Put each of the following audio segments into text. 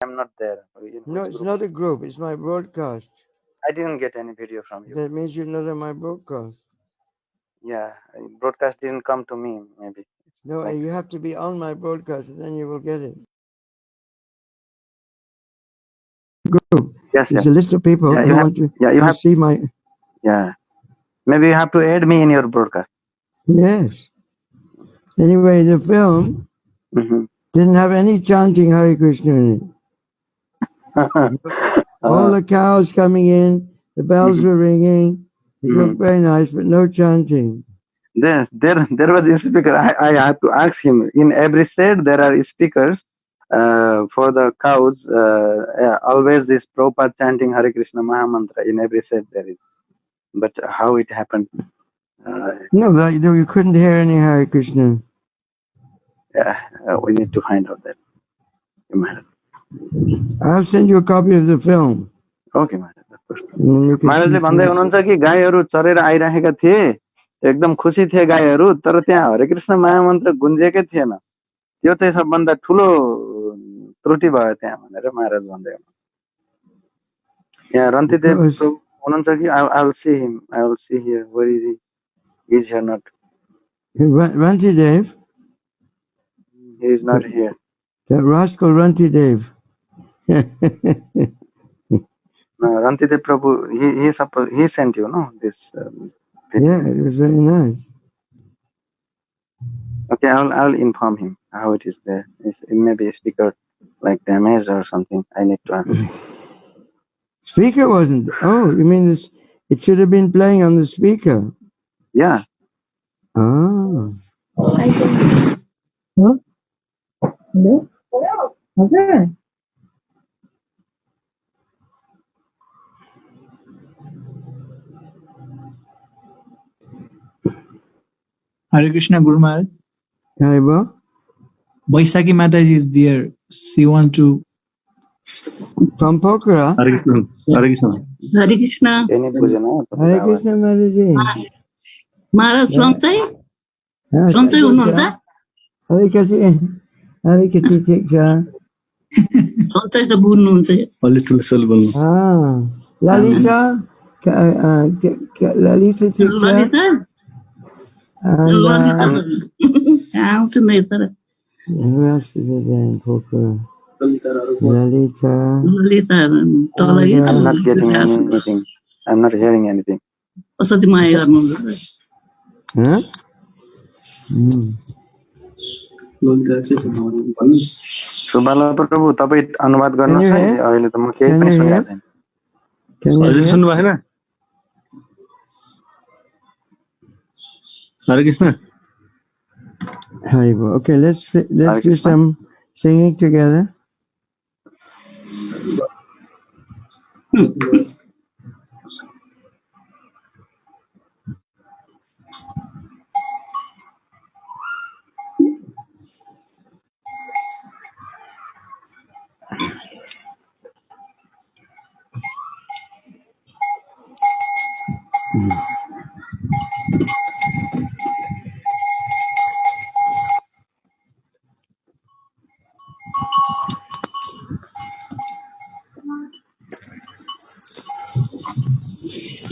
I'm not there. No, it's not a group. It's my broadcast. I didn't get any video from you. That means you're not on my broadcast. Yeah, broadcast didn't come to me. Maybe. No, Like, you have to be on my broadcast, and then you will get it. Group. yes, There's yes. a list of people Yeah, who want to you have. see my. Yeah, maybe you have to add me in your broadcast. Yes. Anyway, the film didn't have any chanting Hare Krishna in it. All the cows coming in, the bells were ringing. It looked very nice, but no chanting. There was a speaker. I had to ask him. In every state, there are speakers for the cows. Always this Prabhupada chanting Hare Krishna Mahamantra in every state there is. But how it happened? No, you couldn't hear any Hare Krishna. Yeah, we need to find out that. I'll send you a copy of the film. Okay, महाराजले भन्दै हुनुहुन्छ कि गाईहरू चरेर आइराखेका थिए, एकदम खुसी थिए गाईहरू, तर त्यहाँ हरे कृष्ण महामन्त्र गुन्जेकै थिएन। त्यो चाहिँ सबभन्दा ठुलो त्रुटि भयो त्यहाँ भनेर महाराज भन्दै हुनुहुन्छ। यहाँ रन्तिदेव हुनुहुन्छ कि I will see him. I will see here. Where is he? He is here not. Rantidev? He is not here. That rascal Rantidev. No, Rantidev Prabhu, he sent you, no? This. Yeah, it was very nice. Okay, I'll inform him how it is there. It may be a speaker like damaged or something. I need to ask. Speaker wasn't. Oh, you mean this? It should have been playing on the speaker. Yeah. Oh. Huh? Hello? Okay. Hare Krishna, Guru Maharaj. Haribo? Vaisakhi Mataji is there. She want to. From Pokhara? Hare Krishna. Hare Krishna. Hare Krishna. Hare Krishna Mataji. Maharaj Swansai? Swansai hunनुहुन्छ? Hare Krishna. Hare Krishna Shiksha. Swansai त बुझ्नुहुन्छ। A little syllable. Ah. Lalita? Lalita Shiksha? Lalita? आउँछ नि तर। Who else is there in Pokhara? Lalita. I'm not getting anything. I'm not hearing anything. कसरी माया गर्नुहुन्छ? Huh? Subala प्रभु तपाई अनुवाद गर्नुहोस् है, अहिले त म केही पनि सुनेको छैन। हजुर सुन्नु भएन? Hare Krishna. Haribo. Okay, let's do some singing together.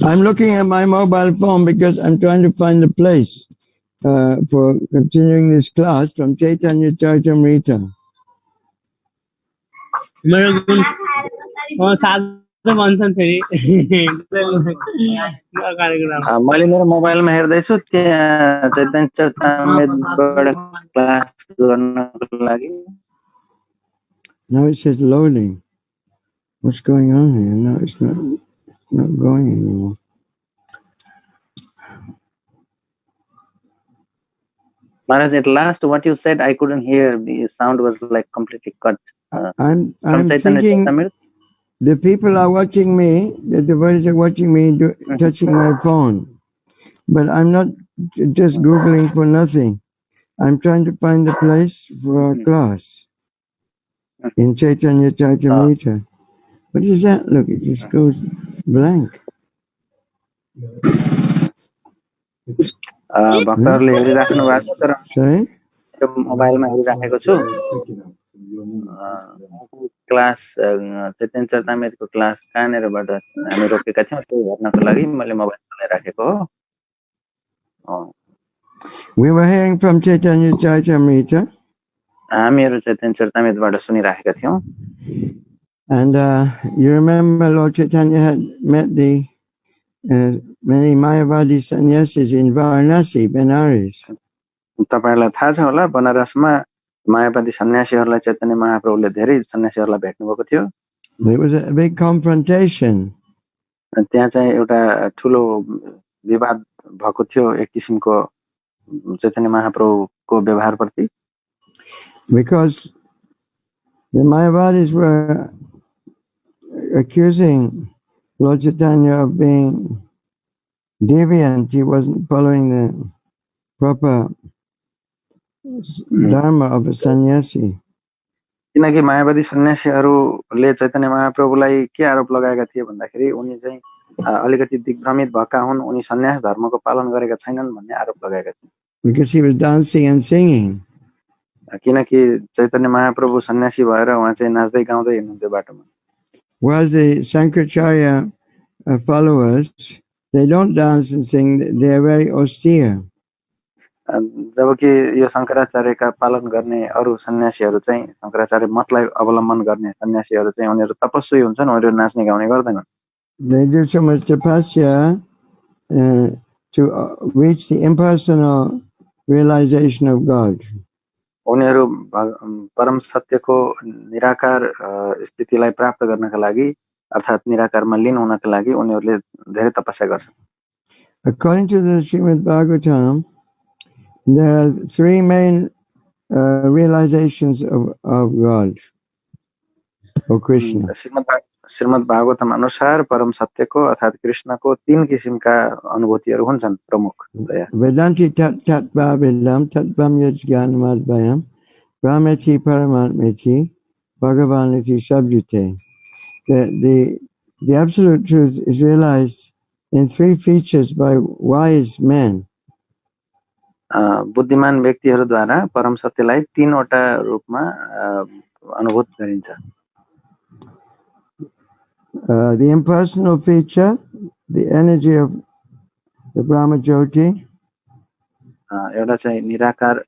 I'm looking at my mobile phone because I'm trying to find a place for continuing this class from Caitanya Katha. मैले मेरो मोबाइलमा हेर्दैछु त्यहाँ चैतन्य चरितामृतबाट क्लास गर्नको लागि। Now it says loading. What's going on here? No, it's not going anymore. Maharaj, at last what you said I couldn't hear. The sound was like completely cut. I'm thinking the people are watching me, the devotees are watching me touching my phone. But I'm not just Googling for nothing. I'm trying to find a place for our class in Caitanya Katha. What is that? Look, it just goes blank. भक्तहरूले हेरिराख्नु भएको छ तर Sorry? मोबाइलमा हेरिराखेको छु। Class चैतन्य चरितामृतको class कहाँनिरबाट हामी रोकेका थियौँ त्यो हेर्नको लागि मैले मोबाइल चलाइराखेको हो. We were hearing from Caitanya Charitamrita. हामीहरू चैतन्य चरितामृतबाट सुनिराखेका थियौँ. And you remember Lord Chaitanya had met the many Mayavadi sannyasis in Varanasi, Benares. तपाईहरुलाई थाहा छ होला बनारसमा मायावादी सन्यासीहरुलाई चैतन्य महाप्रभुले धेरै सन्यासीहरुलाई भेट्नु भएको थियो. There was a big confrontation. त्यहाँ चाहिँ एउटा ठुलो विवाद भएको थियो एक किसिमको चैतन्य महाप्रभुको व्यवहारप्रति. Because the Mayavadis were accusing Lord Chaitanya of being deviant. He wasn't following the proper dharma of a sannyasi. किनकि मायावादी सन्यासीहरुले चैतन्य महाप्रभुलाई के आरोप लगाएका थिए भन्दाखेरि उनी चाहिँ अलिकति दिग्भ्रमित भएका हुन्, उनी सन्यास धर्मको पालन गरेका छैनन् भन्ने आरोप लगाएका थिए. Because he was dancing and singing. किनकि चैतन्य महाप्रभु सन्यासी भएर उहाँ चाहिँ नाच्दै गाउँदै हिँड्नुहुन्थ्यो बाटोमा. Whereas the Shankaracharya followers, they don't dance and sing, they are very austere. जबकि यो शंकराचार्यका पालन गर्ने अरु सन्यासीहरु चाहिँ शंकराचार्य मतलाई अवलम्बन गर्ने सन्यासीहरु चाहिँ उनीहरु तपस्वी हुन्छन्, उनीहरु नाच्ने गाउने गर्दैनन्. They do so much tapasya to reach the impersonal realization of God. उनीहरु परम सत्यको निराकार स्थितिलाई प्राप्त गर्नका लागि अर्थात निराकारमा लीन हुनका लागि उनीहरुले धेरै तपस्या गर्छन्. According to the Srimad Bhagavatam, there are three main realizations of God or Krishna. Shrimad Bhagavatam अनुसार परम सत्यको अर्थात कृष्णको तीन किसिमका अनुभूतिहरु हुन्छन् प्रमुख. Vedanti tatva vedam tatvam yajnanamadvayam brahmeti paramatmeti bhagavaniti sabdute. The absolute truth is realized in three features by wise men. बुद्धिमान व्यक्तिहरुद्वारा परम सत्यलाई तीनवटा रूपमा अनुभूत गरिन्छ. The impersonal feature, the energy of the Brahma Jyoti. एउटा चाहिँ निराकार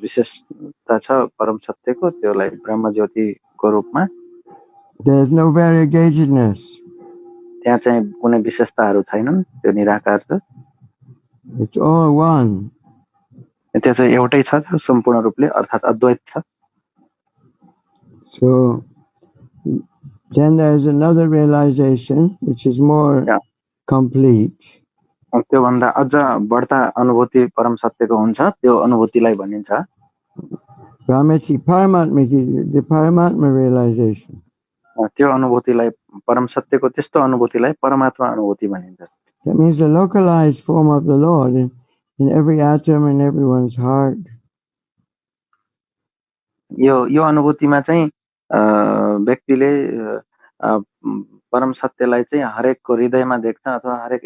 विशेषता छ परम सत्यको, त्यसलाई ब्रह्म ज्योतिको रूपमा. There is no variegatedness. त्यहाँ चाहिँ कुनै विशेषताहरु छैनन्, त्यो निराकार छ. It's all one. त्यो चाहिँ एउटै छ, सम्पूर्ण रूपले अर्थात अद्वैत छ. So then there is another realization which is more complete. त्यो भन्दा अझ बढ्ता अनुभूति परम सत्यको हुन्छ, त्यो अनुभूतिलाई भनिन्छ Brahmeti Paramatmiti, the Paramatma realization. त्यो अनुभूतिलाई परम सत्यको त्यस्तो अनुभूतिलाई परमात्मा अनुभूति भनिन्छ. That means the localized form of the Lord in every atom in everyone's heart. यो अनुभूतिमा चाहिँ व्यक्तिले परम सत्यलाई चाहिँ हरेकको हृदयमा देख्छ अथवा हरेक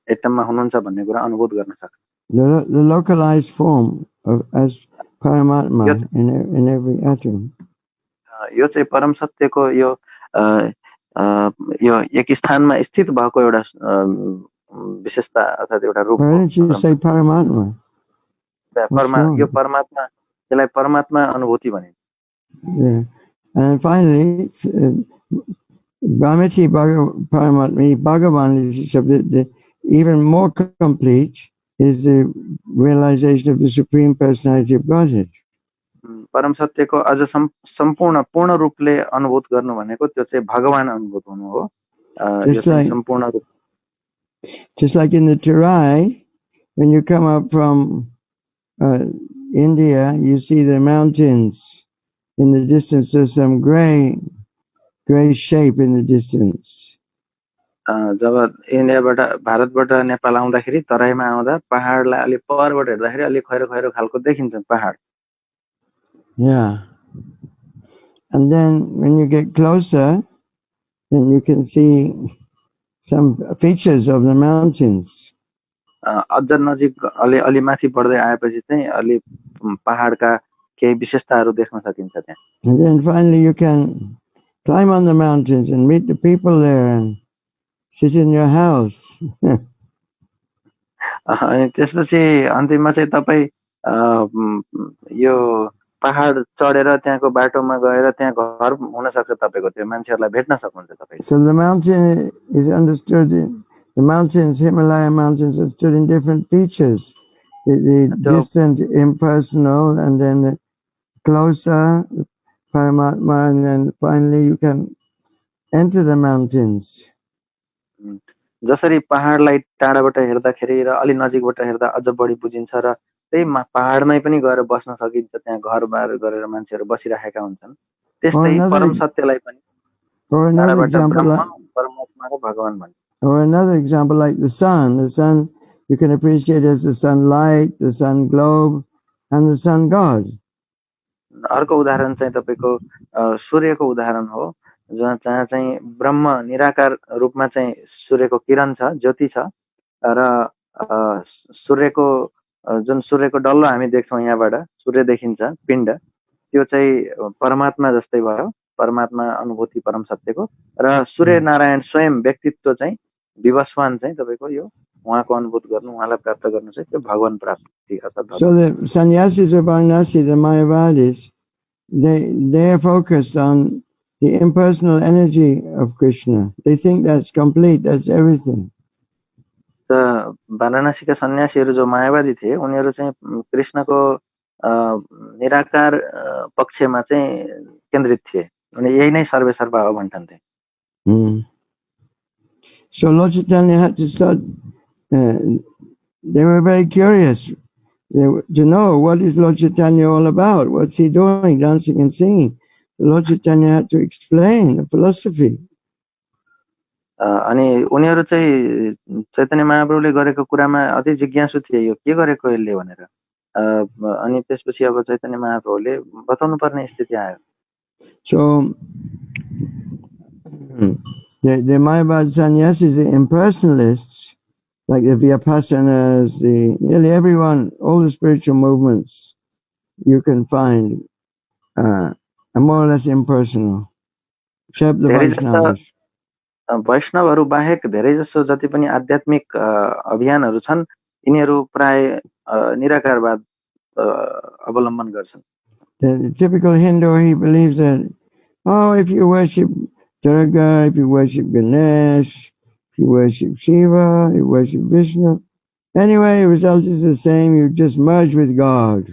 एटममा हुनुहुन्छ भन्ने कुरा अनुभूत गर्न सक्छ. The localized form of as Paramatma in every atom. यो चाहिँ परम सत्यको यो एक स्थानमा स्थित भएको एउटा विशेषता अर्थात एउटा रूप. Why didn't you say Paramatma? यो परमात्मा, त्यसलाई परमात्मा अनुभूति भनिन्छ. Yeah. And finally, Brahmeti Paramatma, Bhagavan, even more complete is the realization of the Supreme Personality of Godhead. परम सत्यको अझ सम्पूर्ण पूर्ण रूपले अनुभूत गर्नु भनेको त्यो चाहिँ भगवान अनुभूत हुनु हो. यो चाहिँ सम्पूर्ण रूप. Just like in the Terai, when you come up from India, you see the mountains. In the distance, there's some gray shape in the distance. जब इन्डियाबाट भारतबाट नेपाल आउँदाखेरि तराईमा आउँदा पहाडलाई अलि परबाट हेर्दाखेरि अलि खैरो खैरो खालको देखिन्छ पहाड. Yeah. And then when you get closer, then you can see some features of the mountains. अझ नजिक अलि माथि बढ्दै आएपछि चाहिँ अलि पहाडका केही विशेषताहरू देख्न सकिन्छ त्यहाँ। And then finally you can climb on the mountains and meet the people there and sit in your house. अनि त्यसपछि अन्तिममा चाहिँ तपाईँ यो पहाड चढेर त्यहाँको बाटोमा गएर त्यहाँ घर हुन सक्छ तपाईको, त्यो मान्छेहरूलाई भेट्न सक्नुहुन्छ तपाईँ। So the mountain is understood in the mountains, Himalaya mountains, are understood in different features. The distant, impersonal, and then the closer, Paramatma, and then finally you can enter the mountains. जसरी पहाडलाई टाढाबाट हेर्दाखेरि र अलि नजिकबाट हेर्दा अझ बढी बुझिन्छ र त्यही पहाडमै पनि गएर बस्न सकिन्छ, त्यहाँ घरबार गरेर मान्छेहरू बसिरहेका हुन्छन्। त्यस्तै परम सत्यलाई पनि टाढाबाट ब्रह्म, परमात्मा र भगवान भन्छ। Or another example like the sun you can appreciate as the sunlight, the sun globe, and the sun god. अर्को उदाहरण चाहिँ तपाईको सूर्यको उदाहरण हो, जहाँ चाहिँ ब्रह्म निराकार रूपमा चाहिँ सूर्यको किरण छ, ज्योति छ र सूर्यको जुन सूर्यको डल्लो हामी देख्छौं यहाँबाट सूर्य देखिन्छ पिण्ड, त्यो चाहिँ परमात्मा जस्तै भयो, परमात्मा अनुभूति परम सत्यको। र सूर्य नारायण स्वयं व्यक्तित्व चाहिँ विवस्वान चाहिँ तपाईको यो उहाँको अनुभूत गर्नु, उहाँलाई प्राप्त गर्नु चाहिँ त्यो भगवान प्राप्ति अर्थात। So the sannyasis of Varanasi, the Mayavadis, they are focused on the impersonal energy of Krishna. They think that's complete, that's everything. त वाराणसीका सन्यासीहरू जो मायावादी थिए उनीहरू चाहिँ कृष्णको निराकार पक्षमा चाहिँ केन्द्रित थिए, अनि यही नै सर्वेसर्वा हो भन्थन्थे। So Lord Chaitanya had to start, they were very curious to know what is Lord Chaitanya all about, what's he doing, dancing and singing. Lord Chaitanya had to explain the philosophy. अनि उनीहरू चाहिँ चैतन्य महाप्रभुले गरेको कुरामा अति जिज्ञासु थिए, यो के गरेको यसले भनेर। अनि त्यसपछि अब चैतन्य महाप्रभुले बताउनु पर्ने स्थिति आयो। So the Mayavad sannyasis, the impersonalists, like the Vyapassanas, nearly everyone, all the spiritual movements, you can find are more or less impersonal, except the Vaishnavas. वैष्णवहरू बाहेक धेरै जसो जति पनि आध्यात्मिक अभियानहरू छन् यिनीहरू प्राय निराकारवाद अवलम्बन गर्छन्। The typical Hindu, he believes that, oh, if you worship Durga, if you worship Ganesh, if you worship Shiva, you worship Vishnu, anyway, the result is the same, you just merge with God.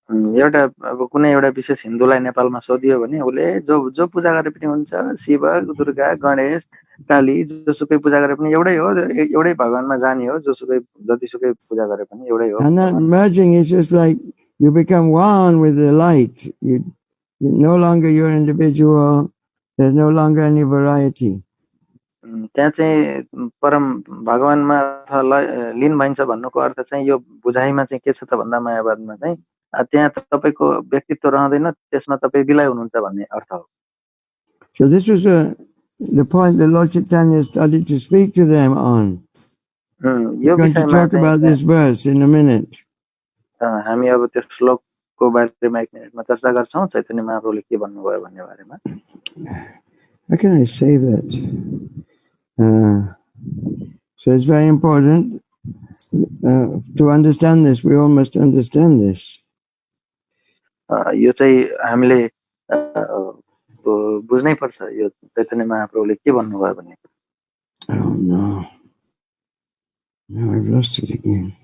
एउटा अब कुनै एउटा विशेष हिन्दूलाई नेपालमा सोधियो भने उले जो पूजा गरे पनि हुन्छ, शिव, दुर्गा, गणेश, काली, जोसुकै पूजा गरे पनि एउटै हो, एउटै भगवानमा जाने हो, जोसुकै जतिसुकै पूजा गरे पनि एउटै हो। And that merging is just like you become one with the light. You no longer your individual. There's no longer any variety. त्यहाँ चाहिँ परम भगवानमा लीन भइन्छ भन्नुको अर्थ चाहिँ यो बुझाइमा चाहिँ के छ त भन्दा मायावादमा चाहिँ त्यहाँ तपाईको व्यक्तित्व रहँदैन, त्यसमा तपाई विलय हुनुहुन्छ भन्ने अर्थ हो। So this was the point that Lord Chaitanya started to speak to them on. We're going to talk about this verse in a minute. हामी अब त्यो श्लोकको बारेमा एक मिनेटमा चर्चा गर्छौं, चैतन्य महाप्रभुले के भन्नुभयो भन्ने बारेमा। How can I say that? So it's very important to understand this. We all must understand this. यो चाहिँ हामीले बुझ्नै पर्छ यो चैतन्य महाप्रभुले के भन्नुभयो भन्ने। Oh no. Now I've lost it again.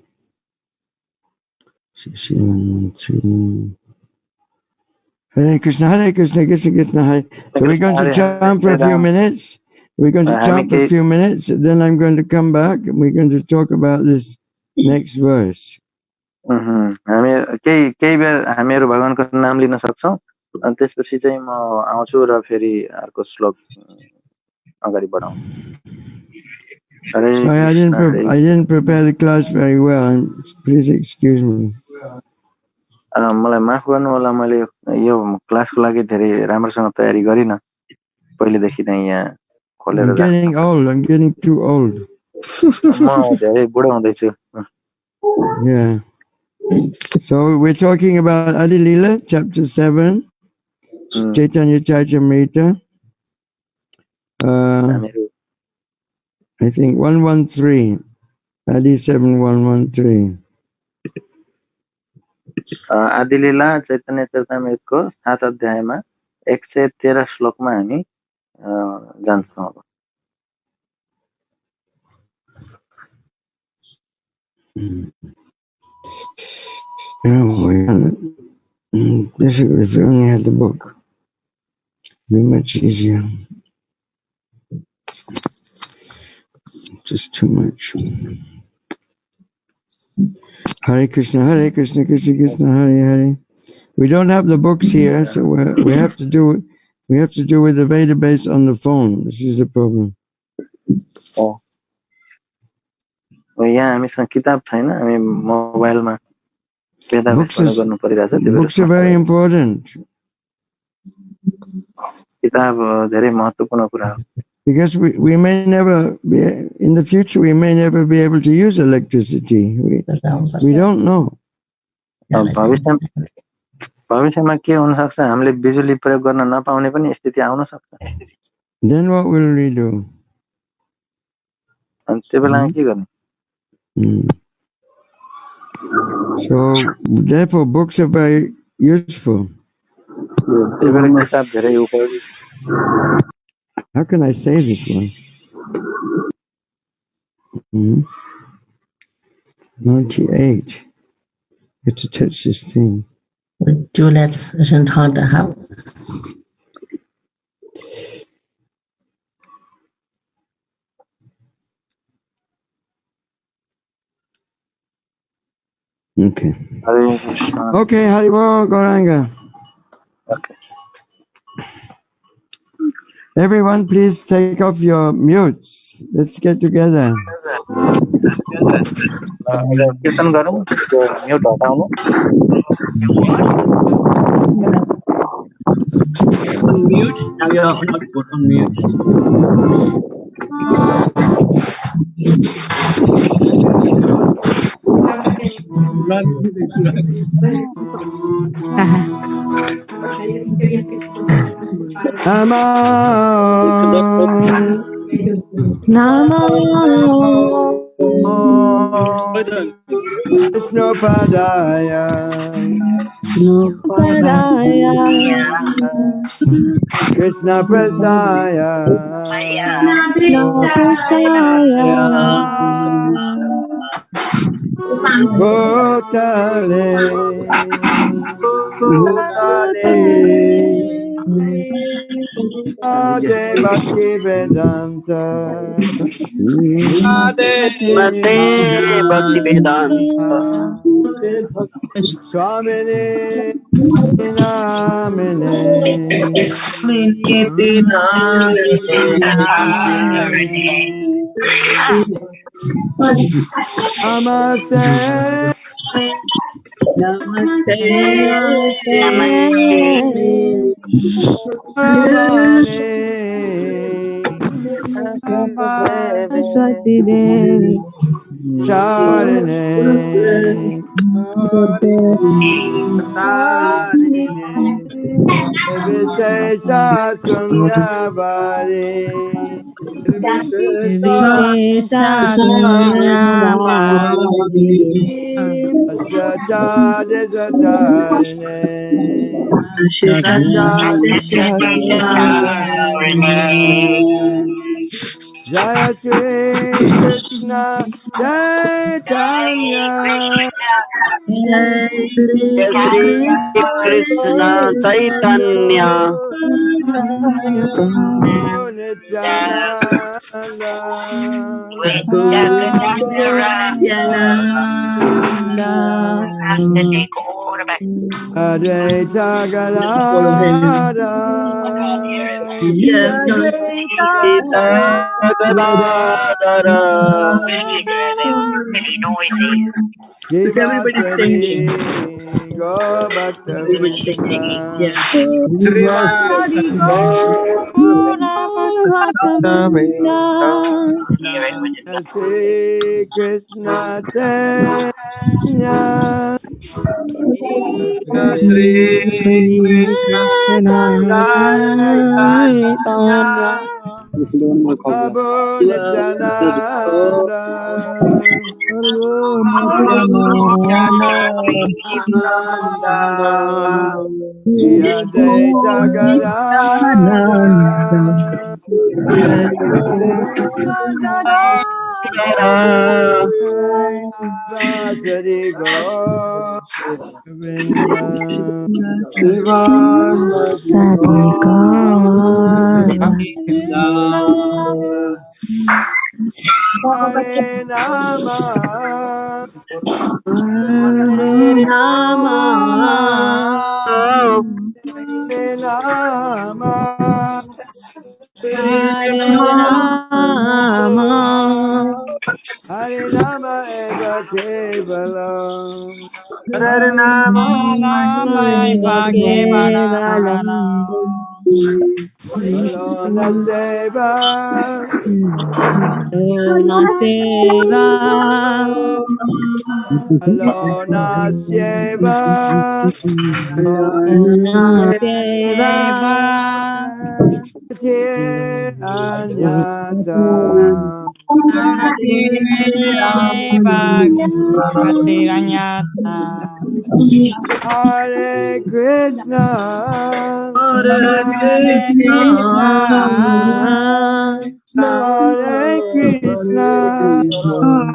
Hare Krishna, Krishna Krishna, Hare. So we're going to jump for a few minutes. We're going to jump for a few minutes. Then I'm going to come back and we're going to talk about this next verse. हामी केही बेर हामीहरु भगवानको नाम लिन सक्छौं, अनि त्यसपछि चाहिँ म आउँछु र फेरि अर्को श्लोक अगाडि बढाउँ। I didn't prepare the class very well. Please excuse me. मलाई माफ गर्नु होला, मैले यो क्लासको लागि धेरै राम्रोसँग तयारी गरिन पहिलेदेखि नै यहाँ खोलेर। I'm getting old. I'm getting too old. म धेरै बुढो हुँदै छु। Yeah. So we're talking about Adi Lila, chapter 7, Caitanya Charitamrita. I think 113. Adi 7113. आदि लीला चैतन्य चरितमृतको 7 अध्यायमा 113 श्लोकमा हामी जान्छौँ अब। Basically, if you only had the book, it'd be much easier. Just too much. Hare Krishna, Krishna Krishna, Hare Hare. We don't have the books here, so we have to do with the database on the phone. This is the problem. यहाँ हामीसँग किताब छैन, हामी मोबाइलमा Books are very important. किताब धेरै महत्त्वपूर्ण कुरा हो। Because we may never be, in the future, we may never be able to use electricity. We don't know. भविष्यमा के हुन सक्छ, हामीले बिजुली प्रयोग गर्न नपाउने पनि स्थिति आउन सक्छ। Then what will we do? अनि त्यो बेला के गर्ने? So therefore books are very useful. How can I say this one? 98. You have to touch this thing. Do let person taught the house. Okay. Okay, Haribo Goranga. Okay. Everyone, please take off your mutes. Let's get together. कीर्तन गरौँ, mute हटाउनु। Unmute. Now you're on mute. Namo Vishnu Padaya Krishna Prasthaya Bhutale Ade Bhakti Vedanta Ade Bhakti Vedanta Swamini Namine Namaste Namaste. Swati Devi Charine Vishesha Sunyabari Ashachade Satarine Jaya Shri Krishna Chaitanya Shri Krishna Chaitanya Nityananda Advaita Gadadhara Gadadhara Shivasari Gobhakta Sri Krishna Chaitanya Shri Krishna Chaitanya Prabhu Nityananda Shri Advaita Gadadhara Vasari Govinda Hare Rama Hare Rama Hare Rama Eva Kevalam Hare Nama Rama Kevalam Alona Deva Alona Seva Anyata Hare Krishna Hare Krishna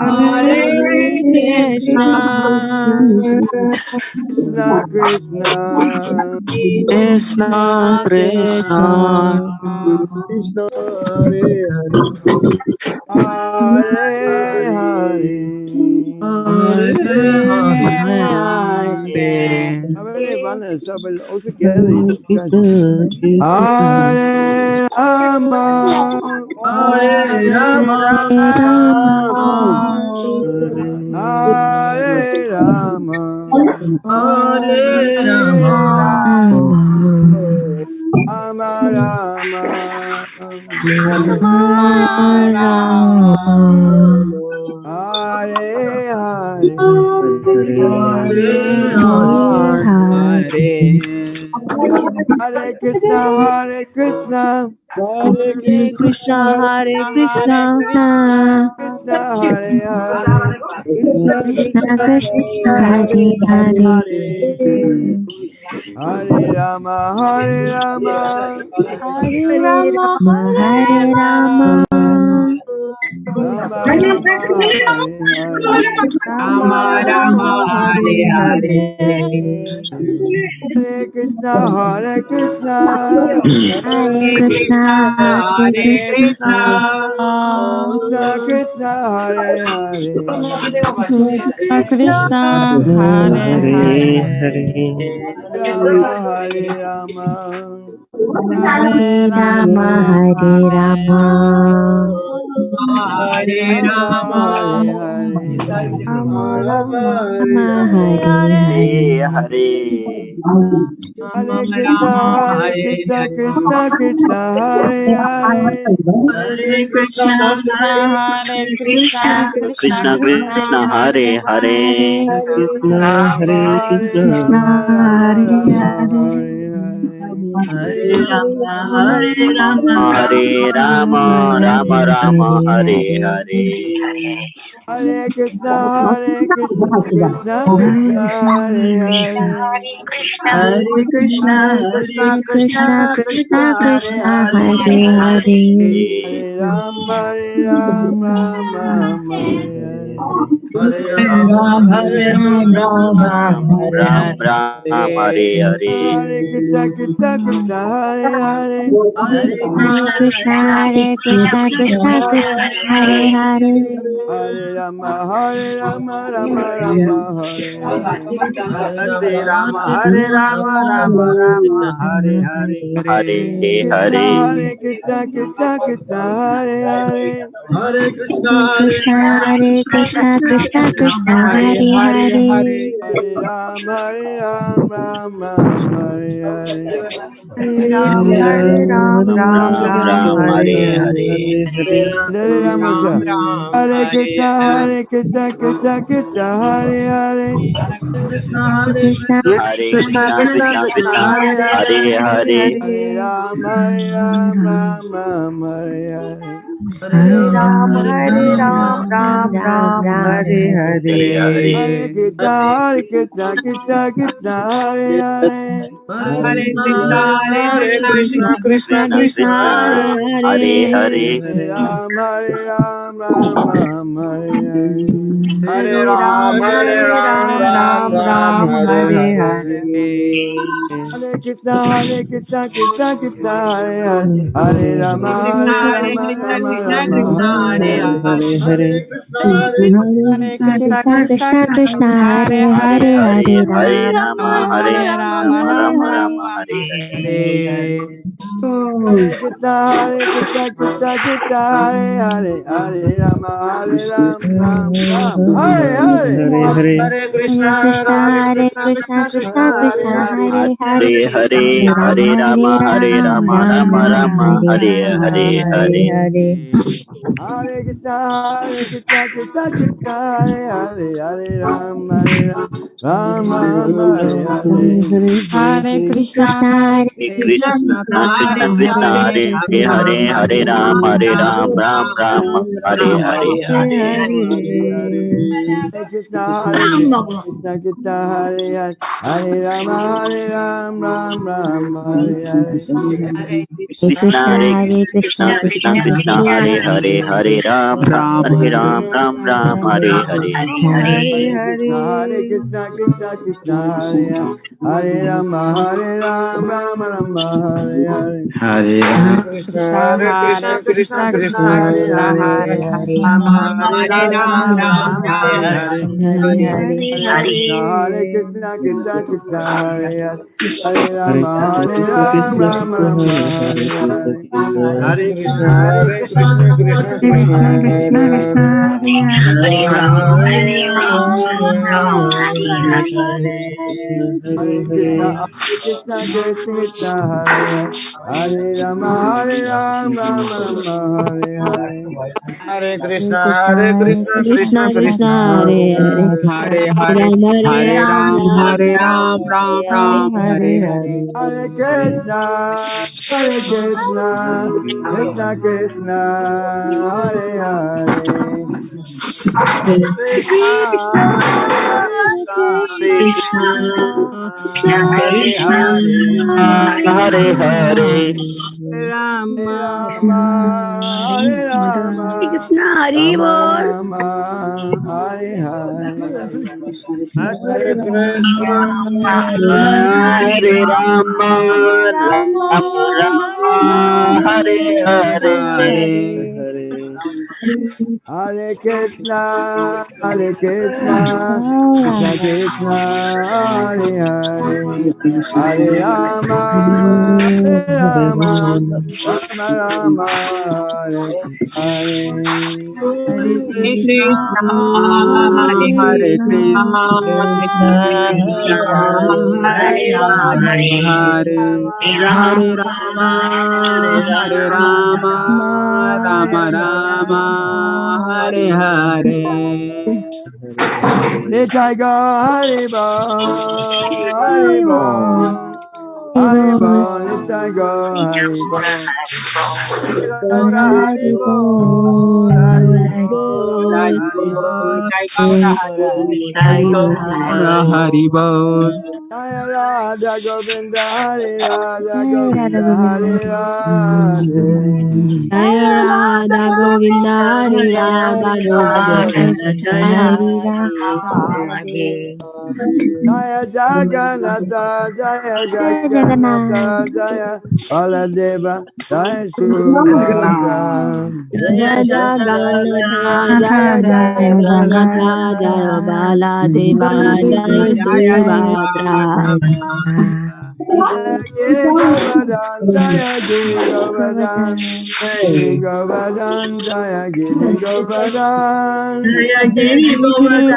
Hare Krishna Krishna Krishna Krishna Krishna Krishna Hare Hare Hare Hare Hare Hare How many runners are all together? You should try to. Hare Rama Hare Rama Hare Rama Hare Rama Rama Rama Hare Hare Hare Hare Krishna Hare Krishna Krishna Hare Hare Hare Rama Hare Rama Rama Rama Hare Hare Hare Krishna Hare Krishna Krishna Krishna Hare Hare Rama Hare Rama Rama Hare Hare Hare Hare Krishna Krishna Krishna Hare Hare Hare Krishna Krishna Krishna Hare Hare Rama Hare Rama Rama Rama Hare Hare Hare Rama Hare Rama Hare Rama Rama Rama Hare Hare Hare Krishna Krishna Krishna Hare Hare Hare Krishna Krishna Krishna Hare Hare Hare Rama Rama Rama Hare Hare Ram Ram Hare Hare Hare Krishna Hare Hare Hare Krishna Krishna Hare Rama Rama Rama Hare Hare Hare Rama Rama Rama Hare Hare Krishna Hare Krishna Hare Hare Hare Krishna Krishna Krishna Krishna Hare Hare Hare Rama Rama Hare Hare Hare Ram, Hare Ram, Ram Ram Ram, Ram Hare Hare Hare. Hare. Hare Rama. Hare Krishna, Krishna Krishna, Hare Hare. Krishna, Hare Krishna, Krishna, Krishna Krishna Krishna, Krishna, Hare Hare Hare, Hare Hare. Hare Ram, Ram Ram, Hare Hare. Hare Ram, Hare Ram Ram, Ram Ram Ram Ram, Ram Hare Hare Hare Hare. Hare Hare. Krishna, Krishna Krishna, Hare Hare. Hare Krishna, Krishna Krishna, Krishna, Krishna, Hare Hare Hare Hare. Hare. Hare Ram, Ram, Hare Hare. Hare Hare Ram, Hare Ram Ram, Ram Ram Ram, Ram, Hare Hare Hare. Hare. Hare Krishna, Krishna, Hare Hare. Hare Rama, Rama, Hare Hare. Hare Hare. Hare Krishna, Krishna Krishna, Hare Hare Hare, Hare. Hare Hare Rama, Rama, Hare Hare Rama, Rama, Rama Rama Rama, Rama, Hare Hare. Hare. Krishna, Hare Hare. Hare Rama, Ram, Hare Hare. Hare Hare. Hare Hare Krishna, Hare Krishna, Krishna, Krishna Krishna Krishna, Hare Krishna, Hare. Hare Hare, Hare Hare. Hare Rama, Hare Hare Rama, Hare Rama, Rama, Rama Rama Rama, Rama, Hare Hare Hare Hare. Hare. Hare Krishna, Hare Ram, Ram, Hare Hare. Hare Krishna, Hare Hare Krishna, Krishna, Krishna Krishna Krishna, Krishna, Hare Hare Hare, Hare, Hare Ram, Ram Ram, Hare Hare Hare. Hare. Krishna, Hare Rama, Ram, Hare Hare. Krishna Krishna, Hare Hare Krishna, Krishna, Krishna Krishna Krishna, Krishna, Hare Hare Hare, Hare Ram Ram, Ram Hare Hare. Hare. Hare Krishna, Hare Rama, Ram, Hare Hare. Hare Krishna, Krishna, Hare Hare Krishna, Krishna Krishna, Krishna, Krishna Hare Krishna, Hare. Hare Hare, Hare Ram, Hare Hare. Hare Hare. Krishna, Hare Rama, Hare Krishna, Krishna Krishna, Hare Hare. Hare Hare. Hare Krishna, Hare Krishna, Krishna Krishna, Krishna, Hare Krishna, Krishna, Hare. Hare Hare Hare Krishna, Krishna, Hare Rama, Hare Hare. Hare Krishna, Hare Hare. Krishna, Krishna Krishna, Krishna, Krishna, Hare Hare Hare, Hare. Hare Hare, Ram Hare Hare Ram, Ram, Ram Hare Ram, Ram, Ram Hare Ram, Hare, Hare Hare. Hare. Hare Krishna, Krishna Krishna, Hare Hare. Krishna, Hare Krishna, Hare Krishna, Krishna Hare Krishna, Hare. Hare Hare Hare. Hare. Hare Rama, Krishna, Hare Rama, Krishna, Hari Rama Bol. Rama, Hare Hare. Hare Krishna, Hare Rama, Hare Rama, Rama Rama, Hare Hare Hare. Hare. Hare. Hare Krishna, Krishna Hare Krishna, Hare Hare. Hare Hare Rama, Hare Rama, Rama Rama, Hare Hare. Hare Krishna, Krishna, Krishna Krishna Krishna, Krishna, Hare Hare Hare. Hare, Hare Rama, Hare Rama, Rama Rama, Hare Hare. Nitai Haribo, Haribo, Haribo, Nitai Haribo. Gaura Hari Haribo, Bol, Hari Haribo, Bol, Haribo. Hari Gaura Bol. Haribol, Jaya Radha Govinda, Hari Radha Jai Radha Govinda, Hari Govinda, Radhe. Jai Radha Govinda, Hari Radha Govinda, Hari Radhe. Jaya Jagannatha, Jaya Jai Jagannath, Jagannatha, Jaya Baladeva, Jaya Subhadra. Jai Jagannath, Jai Jagannath, Jai Baladeva, Jai Subhadra. Giri Govardhan, Jaya Giri Govardhan, Giri Govardhan, Jaya Giri Govardhan. Jaya Giri Govardhan,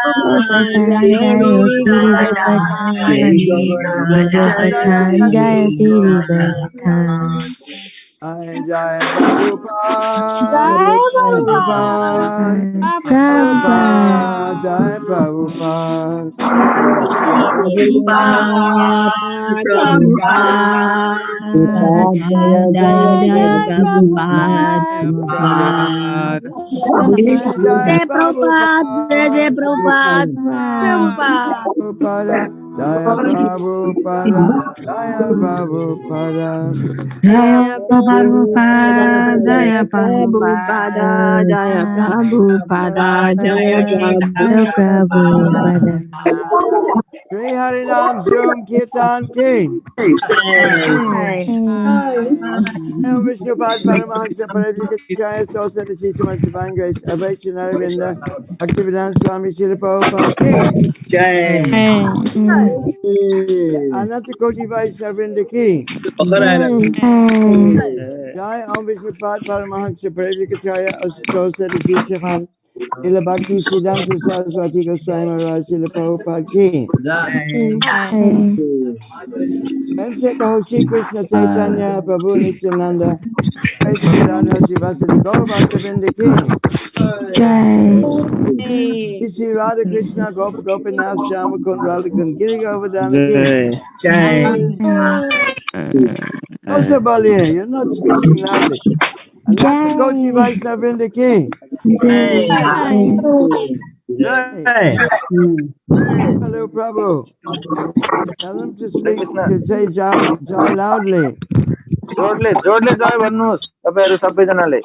Jaya Giri Govardhan, Giri Govardhan, Jaya Giri Govardhan. Jai Prabhupada, Jai Prabhupada, Prabhupada, Jai Prabhupada. Prabhupada, Prabhupada, Jai Jai Prabhupada, Prabhupada. Jai Jai Prabhupada, Jai Prabhupada, Prabhupada. Prabhupada, Jaya Prabhupada, Jaya Prabhupada. Jaya Prabhupada, Jaya Prabhupada, Jaya Prabhupada, Jaya Prabhupada. Shri Harinam Shum Kirtan Ki. Mahavishnu Swami Paramahansa Parivakachaya Stolsa the Sishamas Divine Grace Avaiksha Naravinda Bhaktivedanta Swami Srila Prabhupada Ki. Ananta Koti Vaishnavrinda Ki. Jai Om Vishnu Pad Paramahansa Parivakachaya Stolsa the Sishamas Srila Bhakti Siddhanta Saraswati Goswami Maharaj Srila Prabhupada Ki. And say the Shri Krishna Chaitanya Prabhu Nityananda Shri Radha Srivasadi Gaur Bhaktavinda Ki. Shri Radha Krishna Gopa Gopinath Shama Kund Radhakan Giri Govardhana Ki. Also Bali, you're not speaking loudly. Ananta Kochi Vaishnavrinda Ki. Hello Prabhu. Tell them to speak, to say Jai loudly. जोड़ले जोड़ले जय भन्नुहोस् तपाईहरु सबैजनाले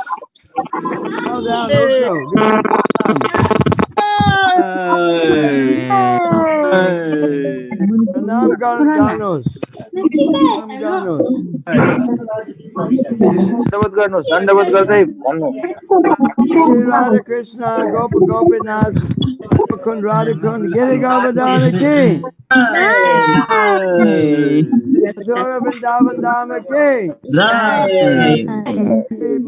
Bow down also. Be down. Pranam Ganos. Pranam Ganos. दण्डवत गर्नुहोस् दण्डवत गर्दै भन्नु Shri Radha Krishna Gopa Gopinath Kund Radhakund Giri Govardhana Ki. Madhura Vrindavan Dhamma Ki.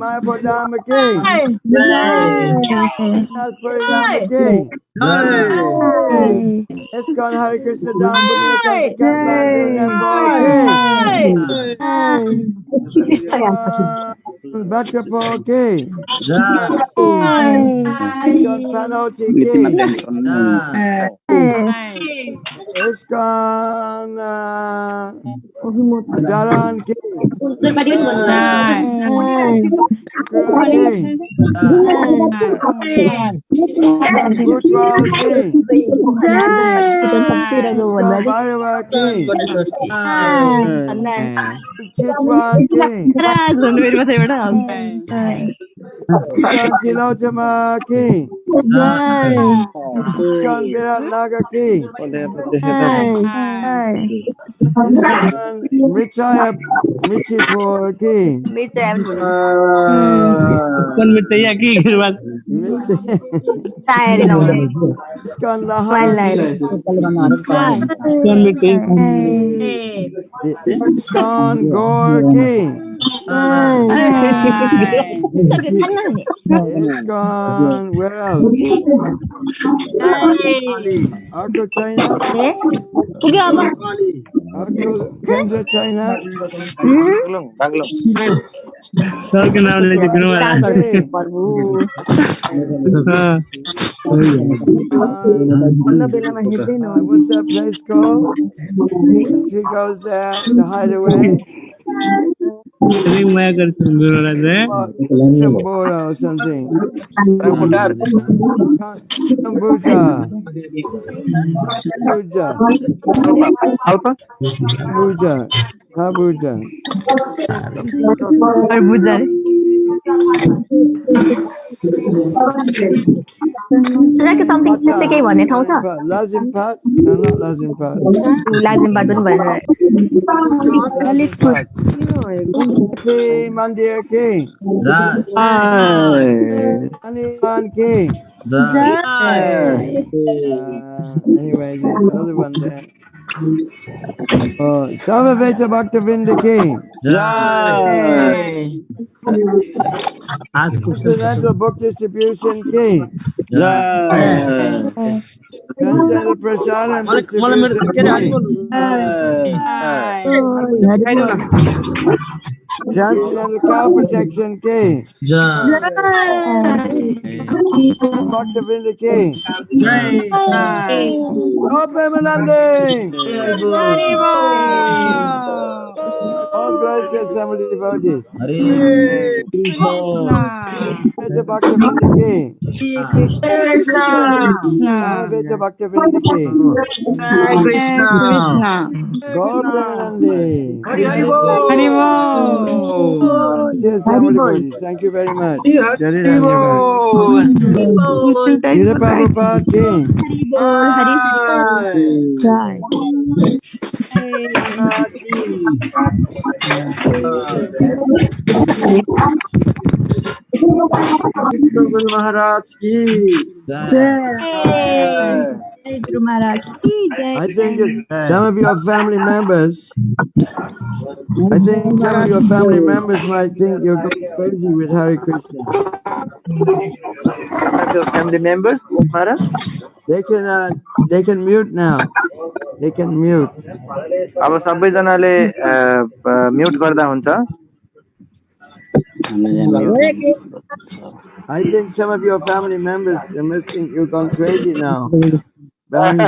Mayapur Dhamma Ki. Nathpuri Dhamma Ki. ISKCON Hare Krishna Dham Buddhya Kalpa Kathmandu Nepal Ki. Bhaktapur Ki. ISKCON Panoti Ki. ISKCON Jaran Ki. Bhutwal Ki. ISKCON Bhairava Ki. Chitwan Ki. ISKCON Tilotama Ki. ISKCON Virat Naga Ki. ISKCON Michipur Ki. ISKCON Lahan ISKCON Gaur Ki. ISKCON where else? Arco China. Arco Kendra China. Baglung What's that place called? She goes there, the hideaway. Chambora or something. रङपुटार Kambuja. Kambuja. हाल्पा Kambuja. Kambuja. Lazimpat? No, not Lazimpat. Lazimpat. Happy Mandir Ki. Animan Ki. Anyway, there's another one there. Samaveta Bhaktivinoda Ki. Jai. Transcendental Book Distribution Ki. Jai. Transcendental Prasadam Distribution Ki. Transcendental Cow Protection Ki. Bhaktivinoda Ki. Oh, Premanande! All glories to assembled devotees. Samaveta Bhaktivinoda Ki. Samaveta Bhaktivinoda Ki. Krishna. Gaur Premanande. Haribo. Assembled devotees. Thank you very much. Jai Ram Jagat. Srila Prabhupada Ki. Jai. Guru Maharaj ki. Guru Maharaj ki jai. I think some of your family members, might think you're going crazy with Hare Krishna. Some of your family members, Maharaj? They can mute now. They can mute. अब सबैजनाले mute गर्दा हुन्छ. I think some of your family members, they must think you're gone crazy now. Bowing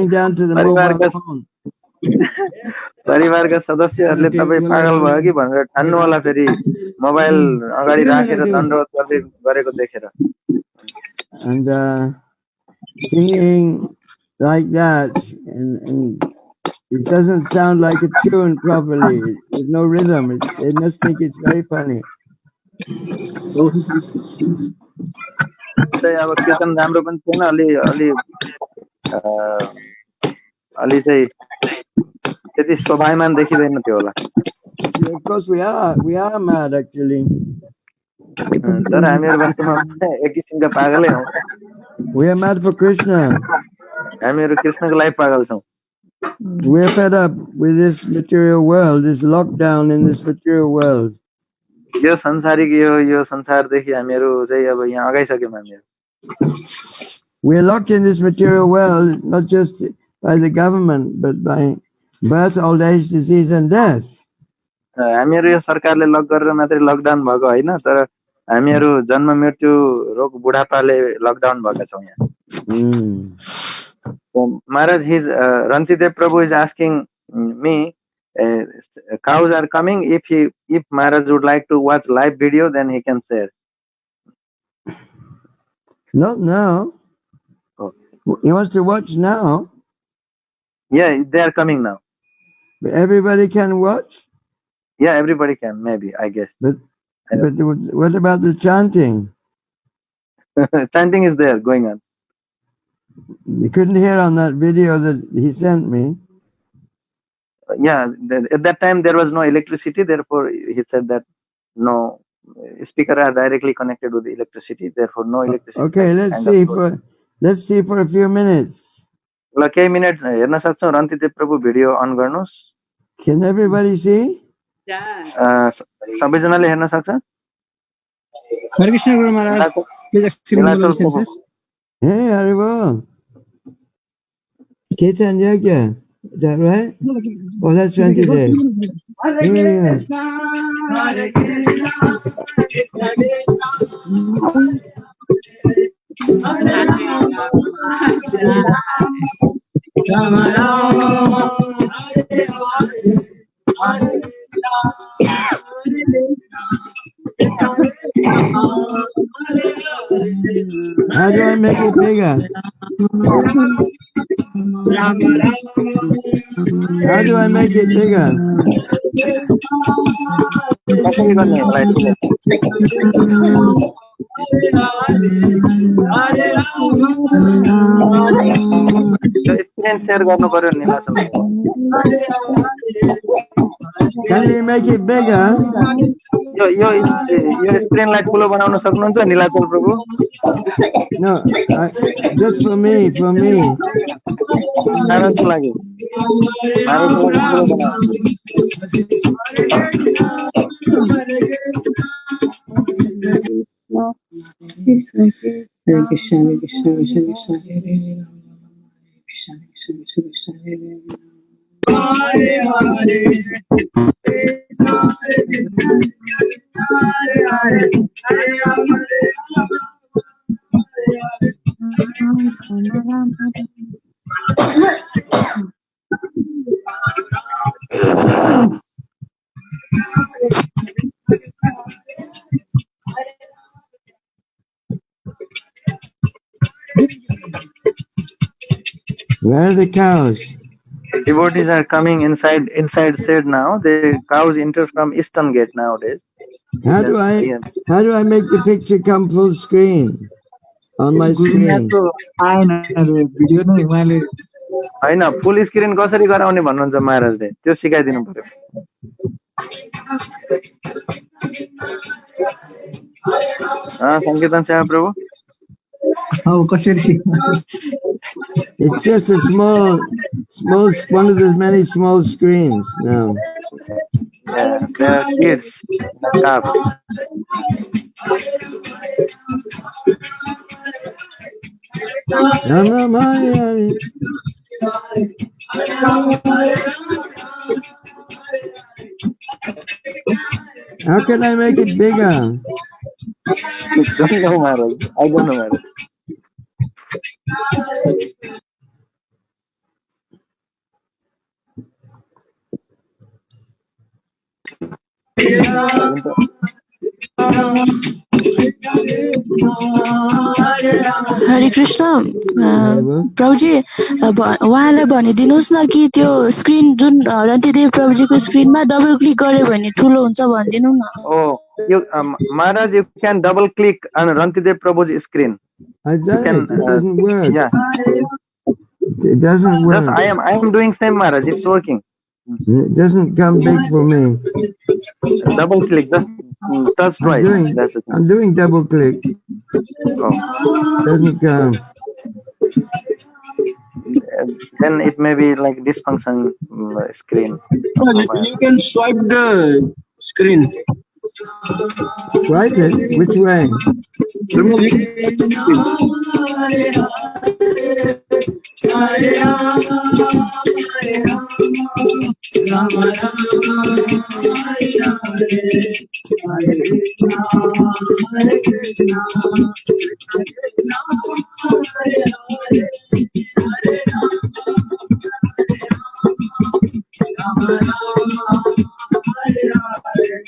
down to the mobile phone. परिवारका सदस्यहरूले तपाईँ पागल भयो कि भनेर ठान्नु होला फेरि मोबाइल अगाडि राखेर दण्डवत गर्दै गरेको देखेर. And singing like that, and it doesn't sound like a tune properly. There's no rhythm. They must think it's very funny. अब कीर्तन राम्रो पनि थिएन, अलि अलि अलि चाहिँ त्यति शोभायमान देखिदैन थियो होला. Of course we are mad actually. तर हामीहरू वास्तवमा एक किसिमका पागलै हौ. We are mad for Krishna. हामीहरू कृष्णको लागि पागल छौं. We are fed up with this material world, this lockdown in this material world. यो संसारिक यो संसारदेखि हामीहरू चाहिँ अब यहाँ अगाइसक्यौं हामीहरू. We are locked in this material world not just by the government but by birth, old age, disease and death. हामीहरू यो सरकारले luck गरेर मात्रै लकडाउन भएको हैन, तर हामीहरू जन्म मृत्यु रोग बुढापाले लकडाउन भएका छौं यहाँ. Maharaj, Rantidev Prabhu is asking me, cows are coming. If Maharaj would like to watch live video, then he can share. Not now. Oh. He wants to watch now. Yeah, they are coming now. But everybody can watch? Yeah, everybody can, maybe, I guess. But what about the chanting? Chanting is there, going on. You couldn't hear on that video that he sent me. Yeah, at that time there was no electricity, therefore he said that no speaker are directly connected with the electricity, therefore no electricity. Okay, let's see for a few minutes. ल केही minute हेर्न सक्छौं. रन्तिदेव प्रभु video अन गर्नुस्. Can everybody see? सबैजनाले हेर्न सक्छ? Hare Krishna Guru Maharaj, please accept my obeisances. Hey, Haribo. Caitanya Katha. Is that right? Oh, that's Rantidev. Yeah. How do I make it bigger? How do I make it bigger? Screen share गर्नु पर्यो निलाचल प्रभु। Can we make it bigger? यो स्क्रिनलाई ठुलो बनाउन सक्नुहुन्छ निलाचल प्रभु? No, just for me. महाराजको लागि ठुलो बनाउनु। Hare Krishna, Hare Krishna, Krishna Krishna, Hare Hare, Krishna Krishna, Krishna Krishna, Hare Hare. Where are the cows? Devotees are coming inside shed now. The cows enter from eastern gate nowadays. How do I make the picture come full screen on my screen? हैन full screen कसरी गराउने भन्नुहुन्छ महाराजले, त्यो सिकाइदिनु पर्यो। संकीर्तन सेवा प्रभु। It's just a small one of the many small screens now. Yeah, there are kids, calves. How can I make it bigger? Don't know, Maharaj. I don't know, Maharaj. हरे कृष्ण प्रभुजी उहाँलाई भनिदिनुहोस् न कि त्यो स्क्रिन जुन रन्तिदेव प्रभुजीको स्क्रिनमा डबल क्लिक गर्यो भने ठुलो हुन्छ भनिदिनु न। Oh, Maharaj, you can double click on Rantidev Prabhu's screen. I've done it. It doesn't work. Yeah. It doesn't work. Just I am doing same, Maharaj. It's working. It doesn't come big for me. Double click. Just touch twice. I'm doing double click. Oh. Doesn't come. Then it may be like dysfunction screen. You can swipe the screen. Swipe it? Which way? Remove it.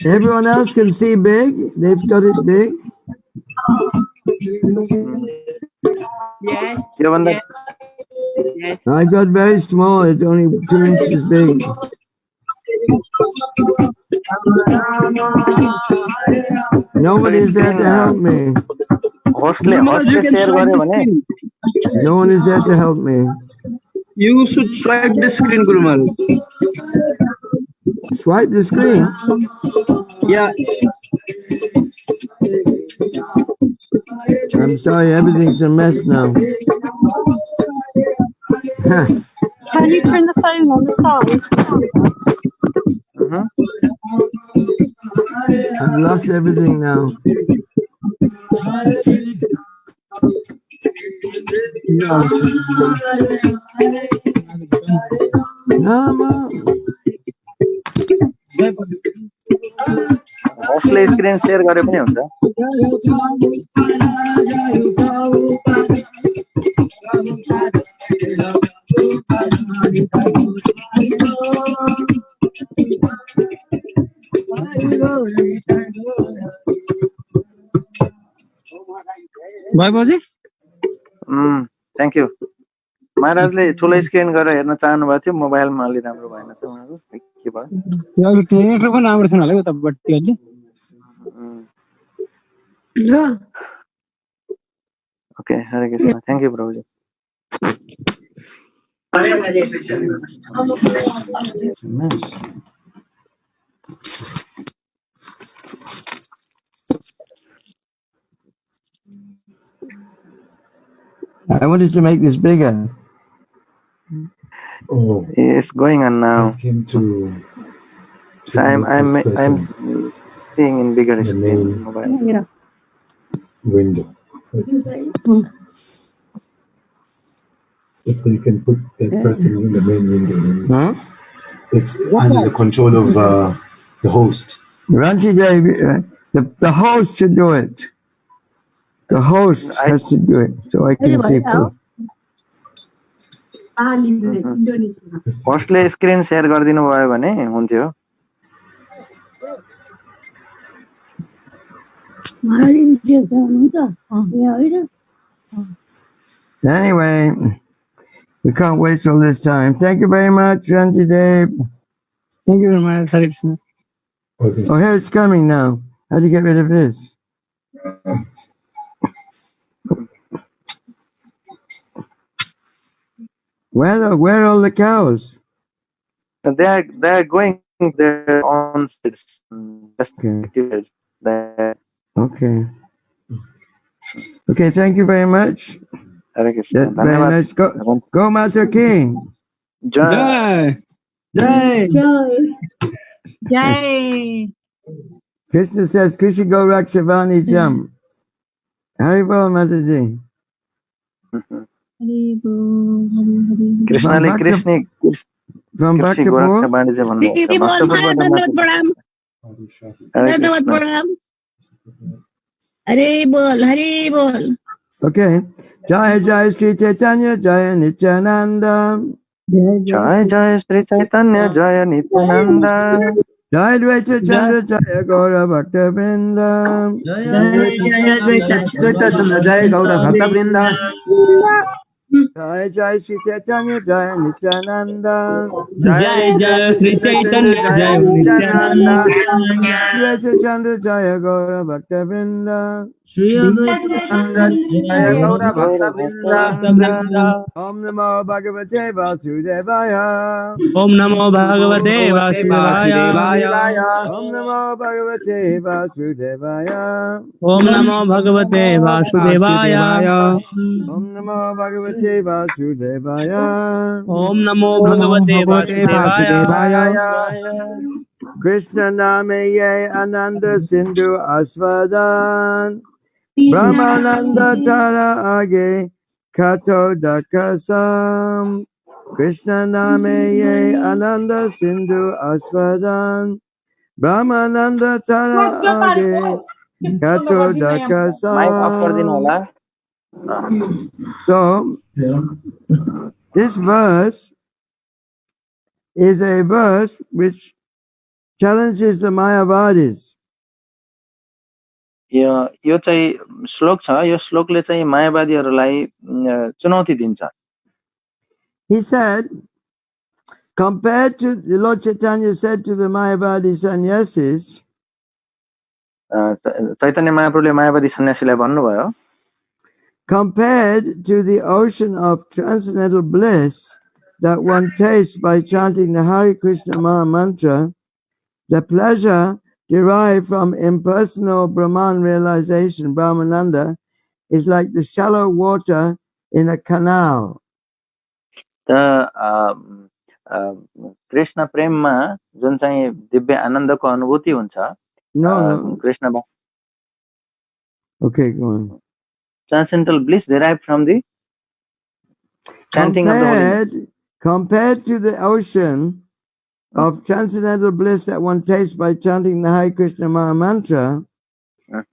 Everyone else can see big. They've got it big. Yes. Yes. I got very small. It's only 2 inches big. Nobody's there to help me. No one is there to help me. You should swipe the screen, Guru Maharaj. Swipe the screen? Yeah. I'm sorry, everything's a mess now. Can you turn the phone on the side? I've lost everything now. Mostly screen share गरे पनि हुन्छ। Bye बाबुजी। Thank you. महाराजले ठुलो screen गरेर हेर्न चाहनु भएको थियो, मोबाइलमा अलि राम्रो भएन त उहाँको के भयो? यो नेटवर्क पनि राम्रो छैन होला है उतापट्टि अलि। Okay, Hare Krishna. Thank you, Prabhuji. It's a mess. I wanted to make this bigger. Oh, It's going on now. ask him to So I'm seeing in bigger the screen main mobile window. If you can put that person in the main window, then it's under the control of the host. Ranti Dev, the host should do it. The host has to do it, so I can see full. होस्टले screen share गरिदिनु भयो भने हुन्थ्यो. Anyway, we can't wait till this time. Thank you very much, Ranti Dev. Thank you very much, Hare Krishna. Okay. Oh, here it's coming now. How do you get rid of this? Where are all the cows? They're going their own sides. Okay. Okay, thank you very much. Hare Krishna. Very nice. Go Master King. Jai. Jai. Jai. Krishna says, Krishna go Rakshavani jump. Haribol Mataji. Krishna Krishna from Bhaktapur. Haribol. Okay. Jai Jai Sri Caitanya Jaya Nityananda. Jai Jai Sri Caitanya Jaya Nityananda. Jai Dvaita Chandra Jaya Gaura Bhakta Vrinda. Jai Dvaita Chandra Jaya Gaura Bhakta Vrinda. Jai Jai Sri Caitanya Jaya Nityananda. Jai Jai Sri Chaitanya Jaya Nityananda. Dvaita Chandra Jaya Gaura Bhakta Vrinda. Shri Advaita Chandra Jaya Gaura Bhakta Vrinda. Om Namo Bhagavate Vasudevaya. Om Namo Bhagavate Vasudevaya. Om Namo Bhagavate Vasudevaya. Om Namo Bhagavate Vasudevaya. Om Namo Bhagavate Vasudevaya. Om Namo Bhagavate Vasudevaya. Krishna Name Ye Ananda Sindhu Asvadan. Brahmananda Tara Age Kato Dakasam. Krishna Name Ye Ananda Sindhu Asvadan. Brahmananda Tara Age Kato Dakasam. So, this verse is a verse which challenges the Mayavadis. यो चाहिँ श्लोक छ. यो श्लोकले चाहिँ मायावादीहरूलाई चुनौती दिन्छ. He said, compared to the Lord Chaitanya said to the Mayavadi sannyasis, चैतन्य महाप्रभुले मायावादी सन्यासीलाई भन्नुभयो, compared to the ocean of transcendental bliss that one tastes by chanting the Hare Krishna Maha Mantra, the pleasure derived from impersonal Brahman realization, Brahmananda, is like the shallow water in a canal. Krishna प्रेममा जुन चाहिँ दिव्य आनन्दको अनुभूति हुन्छ, Krishna Okay, go on. Transcendental bliss derived from the chanting of the holy name. Compared to the ocean of transcendental bliss that one tastes by chanting the Hare Krishna Maha Mantra,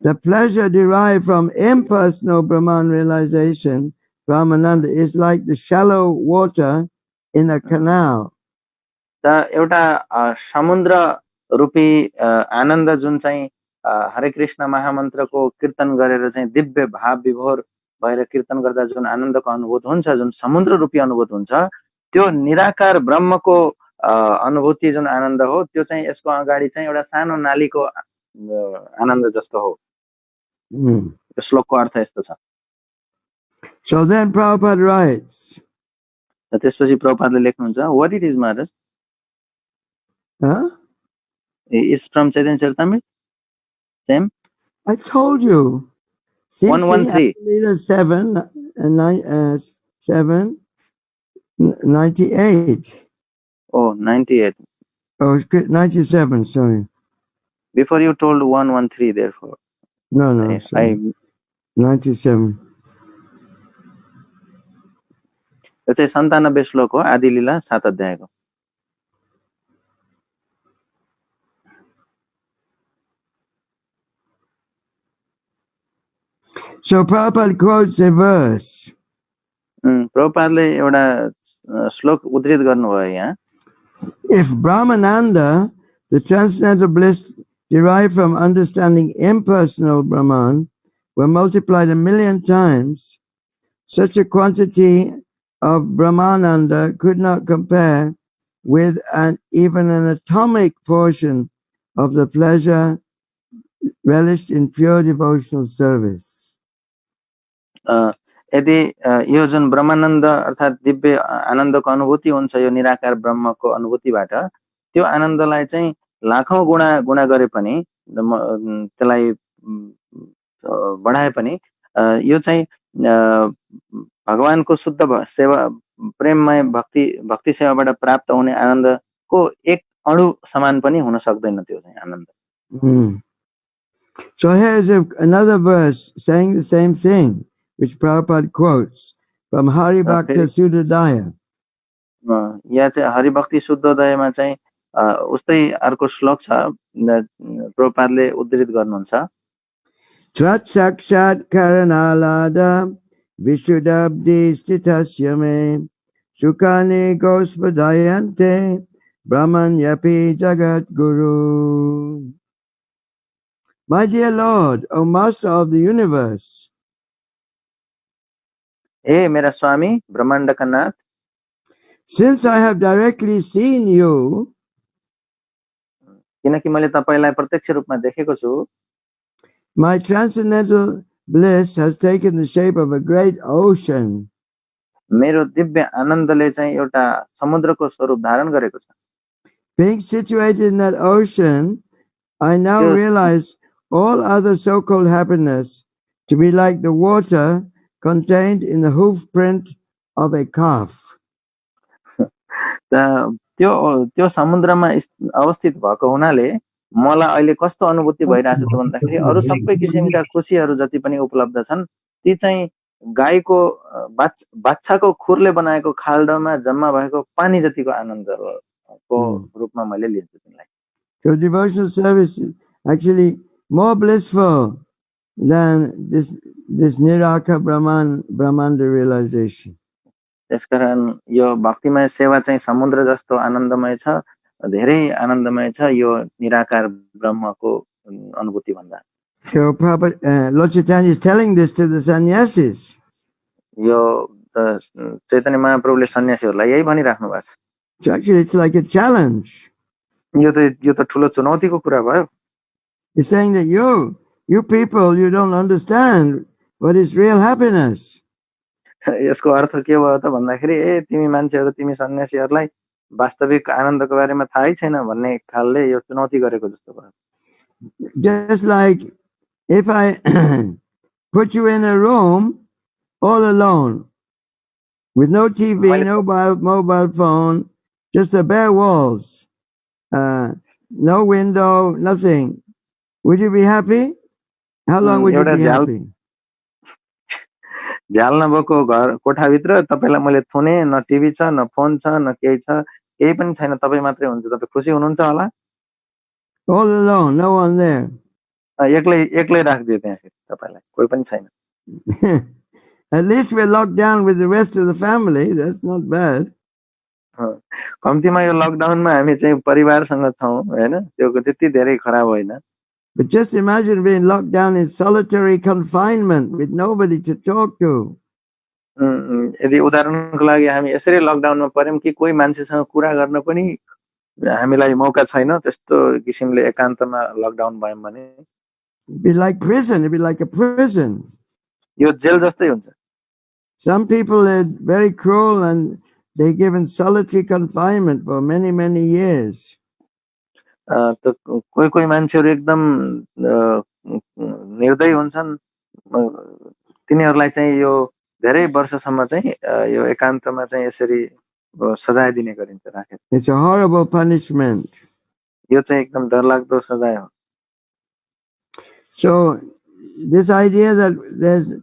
the pleasure derived from impersonal Brahman realization, Brahmananda, is like the shallow water in a canal. एउटा समुद्र रूपी आनन्द जुन चाहिँ हरे कृष्ण महामन्त्रको कीर्तन गरेर चाहिँ दिव्य भाव विभोर भएर कीर्तन गर्दा जुन आनन्दको अनुभूति हुन्छ, जुन समुद्र रूपी अनुभूति हुन्छ, त्यो निराकार ब्रह्मको अनुभूति जुन आनन्द हो, त्यो चाहिँ यसको अगाडि चाहिँ एउटा सानो नालीको आनन्द जस्तो हो. श्लोकको अर्थ यस्तो छ. So then Prabhupada writes, त्यसपछि प्रभुपादले लेख्नुहुन्छ what it is Maharaj Huh? is from Chaitanya Charitamrita same I told you. See, 113 7 and 7 98. oh 98 Oh, 97. Sorry. before you told 113 therefore No. Sorry. 97. यो चाहिँ 97 श्लोक हो आदि लीला 7 अध्यायको So Prabhupada quotes a verse. प्रभुपादले एउटा श्लोक उद्धृत गर्नुभयो यहाँ If Brahmananda, the transcendental bliss derived from understanding impersonal Brahman, were multiplied 1,000,000 times, such a quantity of Brahmananda could not compare with even an atomic portion of the pleasure relished in pure devotional service. यदि यो जुन ब्रह्मानन्द अर्थात् दिव्य आनन्दको अनुभूति हुन्छ यो निराकार ब्रह्मको अनुभूतिबाट त्यो आनन्दलाई चाहिँ लाखौं गुणा गरे पनि त्यसलाई बढाए पनि यो चाहिँ भगवानको शुद्ध सेवा प्रेममय भक्ति सेवाबाट प्राप्त हुने आनन्दको एक अणु समान पनि हुन सक्दैन त्यो चाहिँ आनन्द So here is another verse saying the same thing, which Prabhupada quotes from Hari Bhakta Suddhodaya. यहाँ चाहिँ हरिभक्ति शुद्धोदयमा चाहिँ उस्तै अर्को श्लोक छ प्रभुपादले उद्धृत गर्नुहुन्छ Tvat sakshat karanalada vishuddhabdi stitasya me sukane gospadayante brahman yapi jagat guru. My dear Lord, O Master of the universe, हे मेरा स्वामी ब्रह्माण्डका नाथ since I have directly seen you, किनकि मैले तपाईलाई प्रत्यक्ष रूपमा देखेको छु my transcendental bliss has taken the shape of a great ocean. मेरो दिव्य आनन्दले चाहिँ एउटा समुद्रको स्वरूप धारण गरेको छ Being situated in that ocean, I now realize all other so-called happiness to be like the water contained in the hoof print of a calf. त्यो समुद्रमा अवस्थित भएको हुनाले मलाई अहिले कस्तो अनुभूति भइरहेछ त भन्दाखेरि अरु सबै किसिमका खुशीहरु जति पनि उपलब्ध छन् ती चाहिँ गाईको बाच्छाको खुरले बनाएको खाल्डोमा जम्मा भएको पानी जतिको आनन्दको रूपमा मैले लिन्छु तिनलाई So devotional service is actually more blissful than this Niraka Brahmanda realization. त्यसकारण यो भक्तिमय सेवा चाहिँ समुद्र जस्तो आनन्दमय छ धेरै आनन्दमय छ यो निराकार ब्रह्मको अनुभूति भन्दा So Prabhupada, Lord Chaitanya is telling this to the sannyasis. यो चैतन्य महाप्रभुले सन्यासीहरूलाई यही भनिराख्नु भएको छ So actually it's like a challenge. यो त ठुलो चुनौतीको कुरा भयो He's saying that you people, you don't understand what is real happiness. यसको अर्थ के भयो त भन्दाखेरि ए तिमी मान्छेहरु तिमी सन्यासीहरुलाई वास्तविक आनन्दको बारेमा थाहै छैन भन्ने खालले यो चुनौती गरेको जस्तो भयो Just like if I put you in a room all alone with no TV, no mobile phone, just the bare walls, no window, nothing. Would you be happy? How long would you be happy? झ्याल नभएको घर कोठाभित्र तपाईलाई मैले थुने न TV छ न phone छ न केही छ केही पनि छैन तपाई मात्रै हुन्छ तपाई खुसी हुनुहुन्छ होला All alone, no one there. एक्लै राख्दिए त्यहाँ तपाईलाई कोही पनि छैन At least we're locked down with the rest of the family. That's not bad. कम्तीमा यो लकडाउनमा हामी चाहिँ परिवारसँग छौं हैन त्यो त्यति धेरै खराब होइन But just imagine being locked down in solitary confinement with nobody to talk to. यदि उदाहरणको लागि हामी यसरी लकडाउनमा पर्यौं कि कोही मान्छेसँग कुरा गर्न पनि हामीलाई मौका छैन त्यस्तो किसिमले एकान्तमा लकडाउन भयौं भने It'd be like prison. It'd be like a prison. यो जेल जस्तै हुन्छ Some people are very cruel and they given solitary confinement for many, many years. त कोही कोही मान्छेहरू एकदम निर्दयी हुन्छन्, तिनीहरूलाई चाहिँ यो धेरै वर्षसम्म चाहिँ यो एकान्तमा चाहिँ यसरी सजाय दिने गरिन्छ, राखेको। It's a horrible punishment. यो चाहिँ एकदम डरलाग्दो सजाय हो। So this idea that there's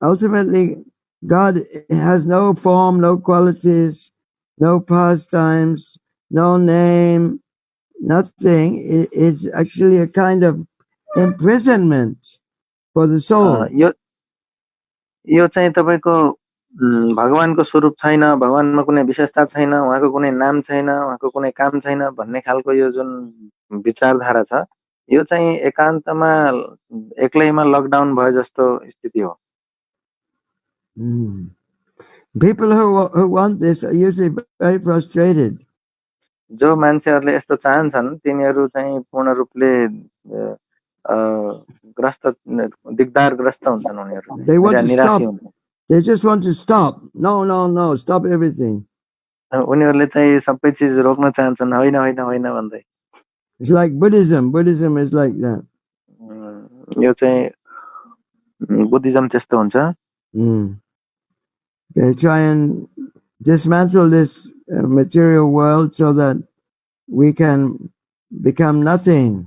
ultimately God has no form, no qualities, no pastimes, no name, nothing, is actually a kind of imprisonment for the soul. यो चाहिँ तपाईको भगवानको स्वरूप छैन, भगवानमा कुनै विशेषता छैन, उहाँको कुनै नाम छैन, उहाँको कुनै काम छैन भन्ने खालको यो जुन विचारधारा छ, यो चाहिँ एकान्तमा एक्लैमा लकडाउन भयो जस्तो स्थिति हो। People who want this are usually very frustrated. जो मान्छेहरूले यस्तो चाहन्छन् तिनीहरू चाहिँ पूर्ण रूपले ग्रस्त दिगदारग्रस्त हुन्छन्, उनीहरू They want to निराशी stop. हुन्छन्। They just want to stop. No, stop everything. उनीहरूले चाहिँ सबै चीज रोक्न चाहन्छन्, होइन होइन होइन भन्दै। It's like Buddhism. Buddhism is like that. यो चाहिँ बुद्धिज्म त्यस्तो हुन्छ। They try and dismantle this material world so that we can become nothing.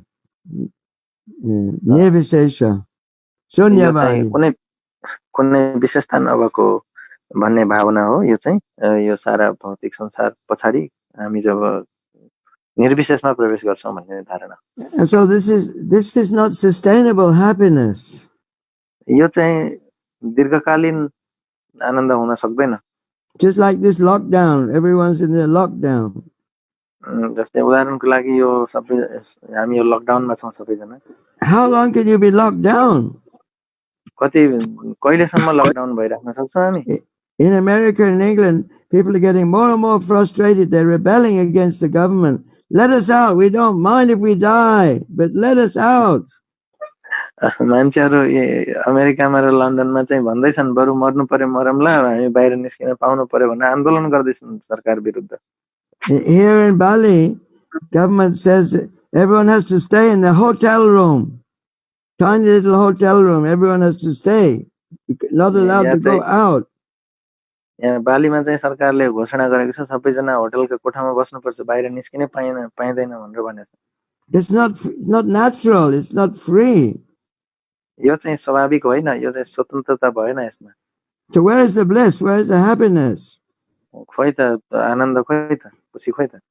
Nirvishesha. Shunyavadi. कुनै विशेषता नभएको भन्ने भावना हो यो चाहिँ। यो सारा भौतिक संसार पछाडि हामी जब निर्विशेषमा प्रवेश गर्छौं भन्ने धारणा। And so this is not sustainable happiness. यो चाहिँ दीर्घकालीन आनन्द हुन सक्दैन। Just like this lockdown, everyone's in the lockdown. जस्तै उदाहरणको लागि यो सबै हामी यो लकडाउनमा छौं सबैजना। How long can you be locked down? कहिलेसम्म लकडाउन भइराख्न सक्छौं हामी? In America and England, people are getting more and more frustrated. They're rebelling against the government. Let us out. We don't mind if we die, but let us out. मान्छेहरू अमेरिकामा र लन्डनमा चाहिँ भन्दैछन् बरु मर्नु पर्यो मरमला, हामी बाहिर निस्किन पाउनु पर्यो भनेर आन्दोलन गर्दैछन् सरकार विरुद्ध। Here in Bali, government says everyone has to stay in the hotel room. Tiny little hotel room. Everyone has to stay. Not allowed to go out. यहाँ बालीमा चाहिँ सरकारले घोषणा गरेको छ सबैजना होटलको कोठामा बस्नुपर्छ, बाहिर निस्किनै पाइँदैन भनेर भनेछ। It's not natural. It's not free. यो चाहिँ स्वाभाविक होइन, यो चाहिँ स्वतन्त्रता भएन यसमा। So where is the bliss? Where is the happiness? खोइ त आनन्द, खोइ त खुसी, खोइ त।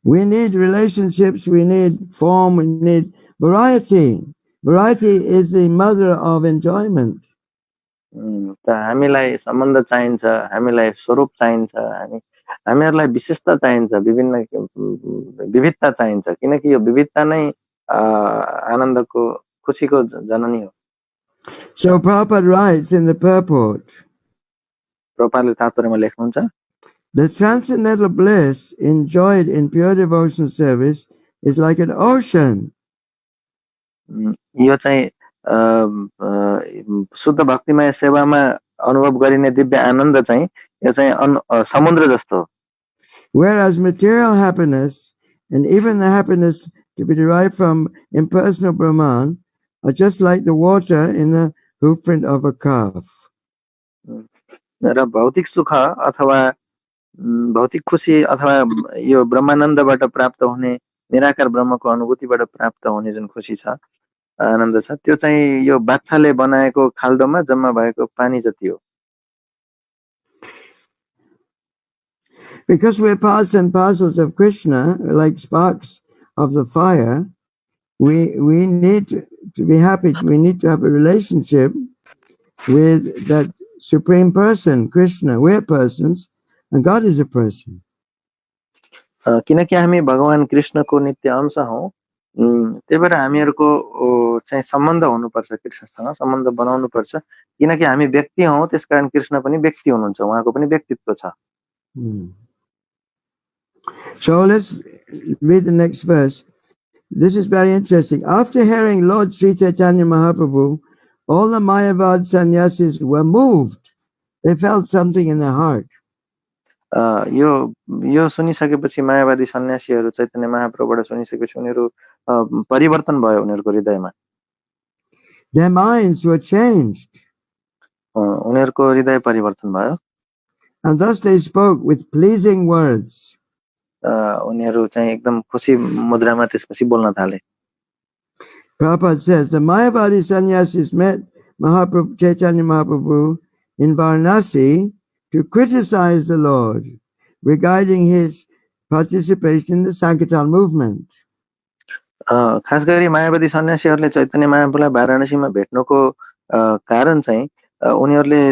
We need relationships. We need form. We need variety. Variety is the mother of enjoyment. त हामीलाई सम्बन्ध चाहिन्छ, हामीलाई स्वरूप चाहिन्छ, हामीहरूलाई विशेषता चाहिन्छ, विविधता चाहिन्छ, किनकि यो विविधता नै आनन्दको खुशीको जननी हो। So Prabhupada writes in the purport, प्रभुपादले तात्पर्यमा लेख्नुहुन्छ, the transcendental bliss enjoyed in pure devotional service is like an ocean. यो चाहिँ शुद्ध भक्तिमय सेवामा अनुभव गरिने दिव्य आनन्द चाहिँ यो चाहिँ समुद्र जस्तो हो। Whereas material happiness and even the happiness to be derived from impersonal Brahman are just like the water in the hoofprint of a calf. र भौतिक सुख अथवा भौतिक खुशी अथवा यो ब्रह्मानन्दबाट प्राप्त हुने निराकार ब्रह्मको अनुभूतिबाट प्राप्त हुने जुन खुशी छ, आनन्द छ, त्यो चाहिँ यो बाछाले बनाएको खाल्डोमा जम्मा भएको पानी जति हो। Because we're parts and parcels of Krishna, like sparks of the fire, we need to be happy. We need to have a relationship with that supreme person, Krishna. We're persons, and God is a person. किनकि हामी भगवान कृष्णको नित्य अंश हौं, त्यही भएर हामीहरुको चाहिँ सम्बन्ध हुनुपर्छ, कृष्णसँग सम्बन्ध बनाउनु पर्छ, किनकि हामी व्यक्ति हौं, त्यसकारण कृष्ण पनि व्यक्ति हुनुहुन्छ, उहाँको पनि व्यक्तित्व छ। So let's read the next verse. This is very interesting. After hearing Lord Sri Caitanya Mahaprabhu, all the Mayavad sannyasis were moved. They felt something in their heart. यो यो सुनिसकेपछि मायावादी सन्यासीहरू चैतन्य महाप्रभुबाट सुनिसकेपछि उनीहरू परिवर्तन भयो उनीहरूको हृदयमा. Their minds were changed. उनीहरूको हृदय परिवर्तन भयो. And thus they spoke with pleasing words. उनीहरू चाहिँ एकदम खुशी मुद्रामा त्यसपछि बोल्न थाले. Prabhupada says the Mayavadi sannyasis met Mahaprabhu, Chaitanya Mahaprabhu in Varanasi to criticize the Lord regarding his participation in the Sankirtan movement. खास गरी मायावादी सन्यासीहरूले चैतन्य महाप्रभुलाई वाराणसीमा भेट्नुको कारण चाहिँ उनीहरूले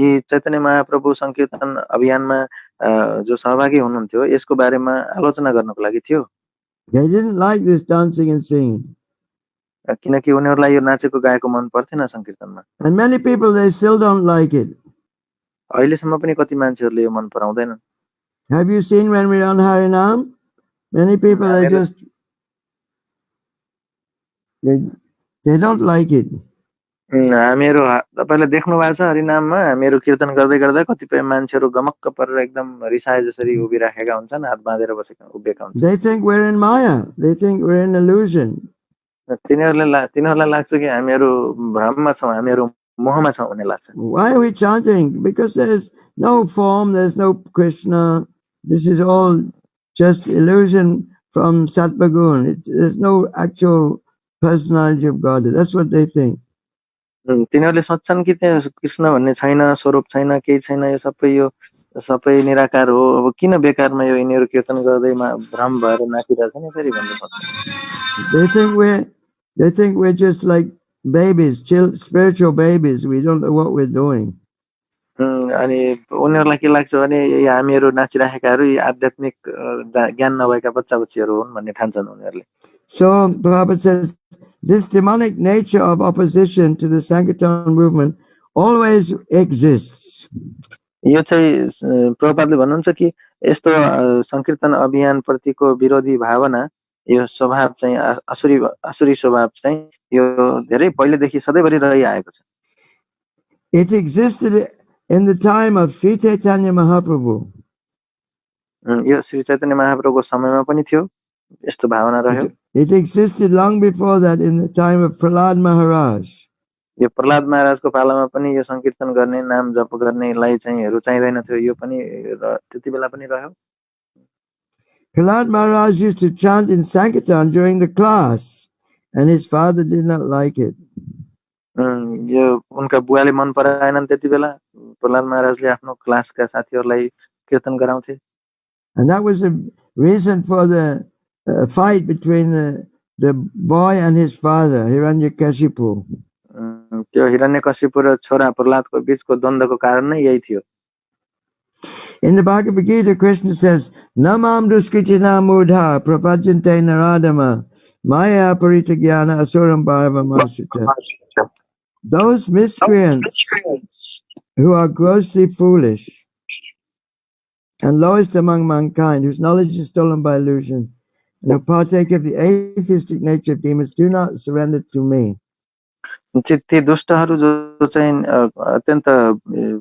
यी चैतन्य महाप्रभु संकीर्तन अभियानमा जो सहभागी हुनुहुन्थ्यो यसको बारेमा आलोचना गर्नको लागि थियो. They didn't like this dancing and singing. किनकि उनीहरूलाई यो नाचेको गाएको मन पर्थेन संकीर्तनमा. And many people, they still don't like it. अहिलेसम्म पनि कति मान्छेहरूले यो मन पराउँदैनन्. Have you seen when we run Harinam? Many people, they don't like it. हामीहरू तपाईले देख्नु भएको छ हरिनाममा हामीहरू कीर्तन गर्दै गर्दा कतिपय मान्छेहरू गमक्क परेर एकदम रिसाए जसरी उभिराखेका हुन्छन्, हात बाँधेर बसेका उभिएका हुन्छन्. They think we're in Maya. They think we're in illusion. तिनीहरूलाई लाग्छ कि हामीहरू भ्रममा छौं, हामीहरू मोहमा छौं भन्ने लाग्छ. Why are we chanting? Because there is no form, there's no Krishna. This is all just illusion from Sattva-gun. There's no actual personality of God. That's what they think. तिनीहरूले सोच्छन् कि त्यहाँ कृष्ण भन्ने छैन, स्वरूप छैन, केही छैन, यो सबै निराकार हो. अब किन बेकारमा यो यिनीहरू कीर्तन गर्दैमा भ्रम भएर नाचिरहेछन् यसरी भन्ने सोच्छन्. They think we're just like babies, spiritual babies. We don't know what we're doing. अनि उनीहरूलाई के लाग्छ भने हामीहरू नाचिराखेकाहरू यी आध्यात्मिक ज्ञान नभएका बच्चा-बच्चीहरू हुन् भन्ने ठान्छन् उनीहरूले. So Prabhupada says this demonic nature of opposition to the Sankirtan movement always exists. यो चाहिँ प्रभुपादले भन्नुहुन्छ कि यस्तो संकीर्तन अभियान प्रतिको विरोधी भावना यो स्वभाव चाहिँ आसुरी स्वभाव चाहिँ यो धेरै पहिलेदेखि सधैँभरि रहिआएको छ. It existed in the time of Sri Caitanya Mahaprabhu. यो श्री चैतन्य महाप्रभुको समयमा पनि थियो यस्तो भावना रह्यो. It existed long before that in the time of Prahlad Maharaj. यो प्रहलाद महाराजको पालामा पनि यो संकीर्तन गर्ने नाम जप गर्नेलाई चाहिँ रुचाइदैन थियो, यो पनि त्यति बेला पनि रह्यो. Prahlad Maharaj used to chant in Sankirtan during the class and his father did not like it. यो उनका बुवाले मन पराएनन् त्यति बेला. प्रहलाद महाराजले आफ्नो क्लासका साथीहरूलाई कीर्तन गराउँथे. And that was the reason for the fight between the boy and his father, Hiranyakashipu. त्यो हिरण्यकशिपु र छोरा प्रहलादको बीचको द्वन्द्वको कारण नै यही थियो. In the Bhagavad Gita, Krishna says, Namam duskritina mudha prapajante naradama maya parita jnana asuram bhava masutta. Those miscreants who are grossly foolish and lowest among mankind, whose knowledge is stolen by illusion, and who partake of the atheistic nature of demons, do not surrender to me. ती दुष्टहरू जो चाहिँ अत्यन्त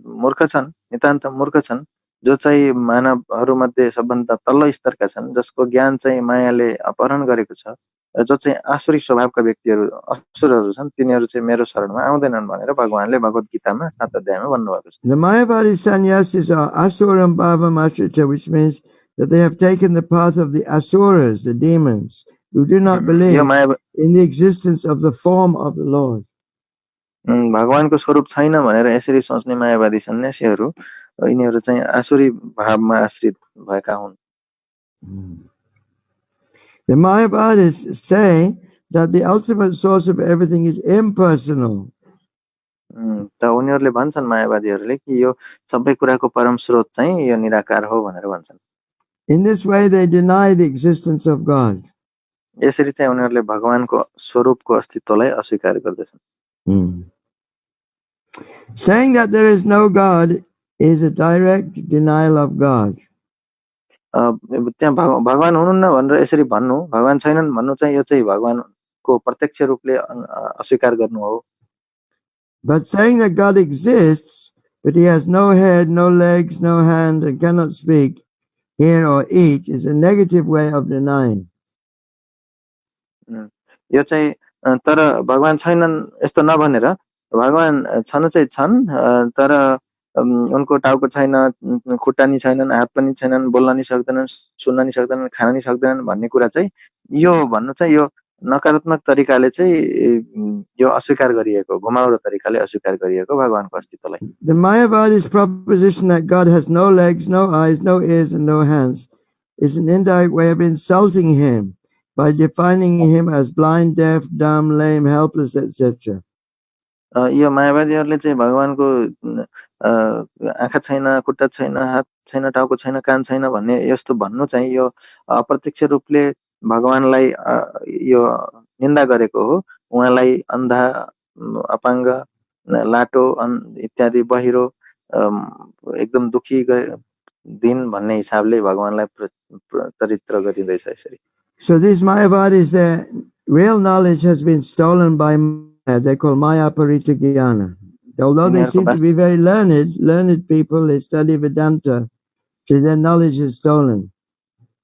मूर्ख छन्, नितान्त मूर्ख छन्, जो चाहिँ मानवहरू मध्ये सबभन्दा तल्लो स्तरका छन्, जसको ज्ञान चाहिँ मायाले अपहरण गरेको छ, जो चाहिँ आसुरी स्वभावका व्यक्तिहरू असुरहरू छन्, तिनीहरू चाहिँ मेरो शरणमा आउँदैनन् भनेर भगवानले भगवत गीतामा 7 अध्यायमा भन्नुभएको छ. The Mayavadi sannyasis are asuram bhava mashrita, which means that they have taken the path of the asuras, the demons, who do not believe in the existence of the form of the Lord. भगवानको स्वरूप छैन भनेर यसरी सोच्ने मायावादी सन्यासीहरू यिनीहरू चाहिँ आसुरी भावमा आश्रित भएका हुन्. The Mayavadis say that the ultimate source of everything is impersonal. त उनीहरूले भन्छन् मायावादीहरूले कि यो सबै कुराको परम स्रोत चाहिँ यो निराकार हो भनेर भन्छन्. In this way they deny the existence of God. यसरी चाहिँ उनीहरूले भगवानको स्वरूपको अस्तित्वलाई अस्वीकार गर्दछन्. Saying that there is no God is a direct denial of God. त्यहाँ भगवान हुनुहुन्न भनेर यसरी भन्नु, भगवान छैनन् भन्नु चाहिँ यो चाहिँ भगवानको प्रत्यक्ष रूपले अस्वीकार गर्नु हो. But saying that God exists but he has no head, no legs, no hand, and cannot speak, hear, or eat, is a negative way of denying. यो चाहिँ तर भगवान छैनन् यस्तो नभनेर भगवान छन् चाहिँ छन् तर उनको टाउको छैन खुट्टा नि छैनन् हात पनि छैनन् बोल्न नि सक्दैनन् सुन्न नि सक्दैनन् खान नि सक्दैनन् भन्ने कुरा चाहिँ यो भन्नु चाहिँ यो नकारात्मक तरिकाले चाहिँ यो अस्वीकार गरिएको घुमाउरो तरिकाले अस्वीकार गरिएको भगवानको अस्तित्वलाई. The Mayavadi's proposition that God has no legs, no eyes, no ears, and no hands is an indirect way of insulting him by defining him as blind, deaf, dumb, lame, helpless, etc. यो मायावादीहरूले चाहिँ भगवानको आँखा छैन खुट्टा छैन हात छैन टाउको छैन कान छैन भन्ने यस्तो भन्नु चाहिँ यो अप्रत्यक्ष रूपले भगवानलाई यो निन्दा गरेको हो. उहाँलाई अन्धा अपाङ्ग लाटो इत्यादि बहिरो एकदम दुखी दिन भन्ने हिसाबले भगवानलाई चरित्र गरिँदैछ यसरी. So these Mayavadis, their real knowledge has been stolen by Maya. They call Maya Parita Jnana. Although they seem to be very learned people, they study Vedanta, so their knowledge is stolen.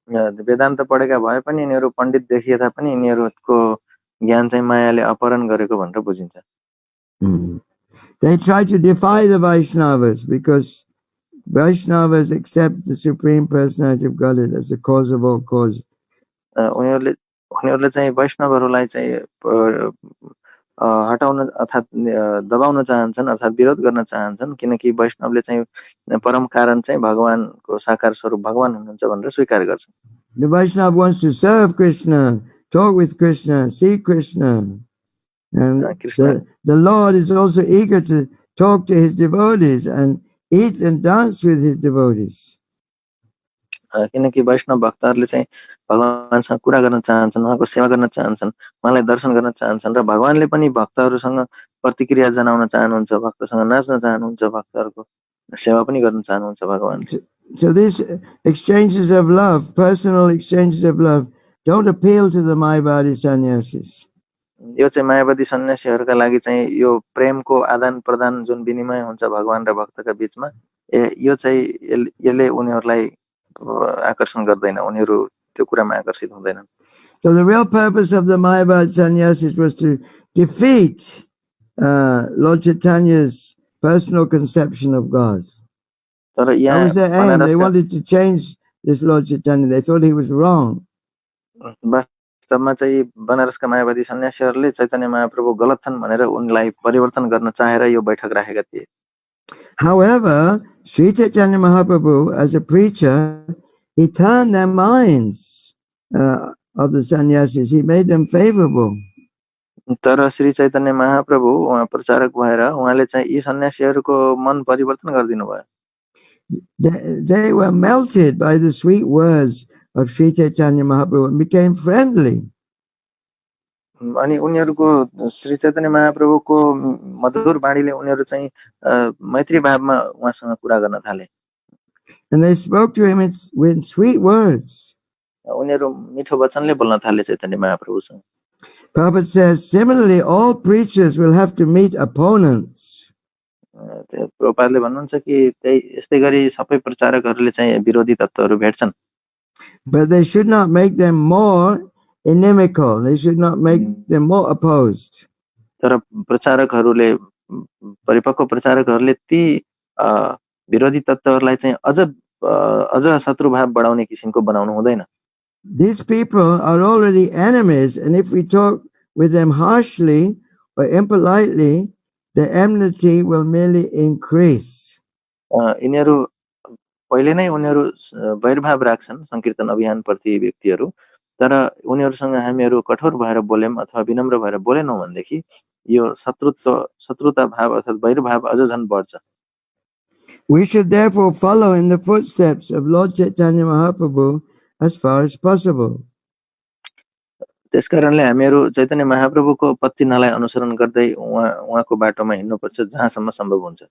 Vedanta पढेका भए पनि यिनीहरू पण्डित देखिए तापनि यिनीहरूको ज्ञान चाहिँ मायाले अपहरण गरेको भनेर बुझिन्छ. They try to defy the Vaishnavas because Vaishnavas accept the Supreme Personality of Godhead as the cause of all causes. उनीहरूले चाहिँ वैष्णवहरूलाई चाहिँ हटाउन अर्थात दबाउन चाहन्छन् अर्थात विरोध गर्न चाहन्छन् किनकि वैष्णवले चाहिँ परम कारण चाहिँ भगवानको साकार स्वरूप भगवान हुनुहुन्छ भनेर स्वीकार गर्छन्. The Vaishnava wants to serve Krishna, talk with Krishna, see Krishna. And the Lord is also eager to talk to his devotees and eat and dance with his devotees. किनकि वैष्णव भक्तहरूले चाहिँ भगवानसँग कुरा गर्न चाहन्छन् उहाँको सेवा गर्न चाहन्छन् उहाँलाई दर्शन गर्न चाहन्छन् र भगवानले पनि भक्तहरूसँग प्रतिक्रिया जनाउन चाहनुहुन्छ भक्तसँग नाच्न चाहनुहुन्छ भक्तहरूको सेवा पनि गर्न चाहनुहुन्छ भगवान. So these exchanges of love, personal exchanges of love, don't appeal to the Mayavadi sannyasis. यो चाहिँ मायावादी सन्यासीहरूका लागि चाहिँ यो प्रेमको आदान प्रदान जुन विनिमय हुन्छ भगवान र भक्तका बीचमा यो चाहिँ यसले उनीहरूलाई आकर्षण गर्दैन उनीहरू त्यो कुरामा आकर्षित हुँदैनन्. So the real purpose of the Mayavadi sannyasis was to defeat Lord Chaitanya's personal conception of God. That was their aim. They wanted to change this Lord Chaitanya. They thought he was wrong. वास्तवमा चाहिँ बनारसका मायावादी सन्यासीहरूले चैतन्य महाप्रभु गलत छन् भनेर उनलाई परिवर्तन गर्न चाहेर यो बैठक राखेका थिए. However, Sri Chaitanya Mahaprabhu, as a preacher, he turned their minds of the sannyasis. He made them favorable. तर श्री चैतन्य महाप्रभु उहाँ प्रचारक भएर उहाँले चाहिँ यी सन्यासीहरूको मन परिवर्तन गरिदिनु भयो. They were melted by the sweet words of Sri Chaitanya Mahaprabhu and became friendly. अनि उनीहरूको श्री चैतन्य महाप्रभुको मधुर बाणीले उनीहरू चाहिँ मैत्री भावमा उहाँसँग कुरा गर्न थाले. And they spoke to him with sweet words. उनीहरू मिठो वचनले बोल्न थाले चैतन्य महाप्रभुसँग. Prabhupada says, similarly, all preachers will have to meet opponents. प्रभुपादले भन्नुहुन्छ कि यस्तै गरी सबै प्रचारकहरूले चाहिँ विरोधी तत्त्वहरू भेट्छन्. But they should not make them more inimical. They should not make them more opposed. तर प्रचारकहरूले परिपक्व प्रचारकहरूले ती विरोधी तत्त्वहरूलाई चाहिँ अझ शत्रुभाव बढाउने किसिमको बनाउनु हुँदैन. These people are already enemies, and if we talk with them harshly or impolitely, the enmity will merely increase. यिनीहरू पहिले नै उनीहरू वैरभाव राख्छन् संकीर्तन अभियान प्रति व्यक्तिहरू तर उनीहरूसँग हामीहरू कठोर भएर बोल्यौं अथवा विनम्र भएर बोलेनौं भनेदेखि यो शत्रुता भाव अर्थात वैरभाव अझ झन बढ्छ. We should therefore follow in the footsteps of Lord Chaitanya Mahaprabhu as far as possible. त्यसकारणले हामीहरू चैतन्य महाप्रभुको पदचिह्नलाई अनुसरण गर्दै उहाँको बाटोमा हिँड्नुपर्छ जहाँसम्म सम्भव हुन्छ.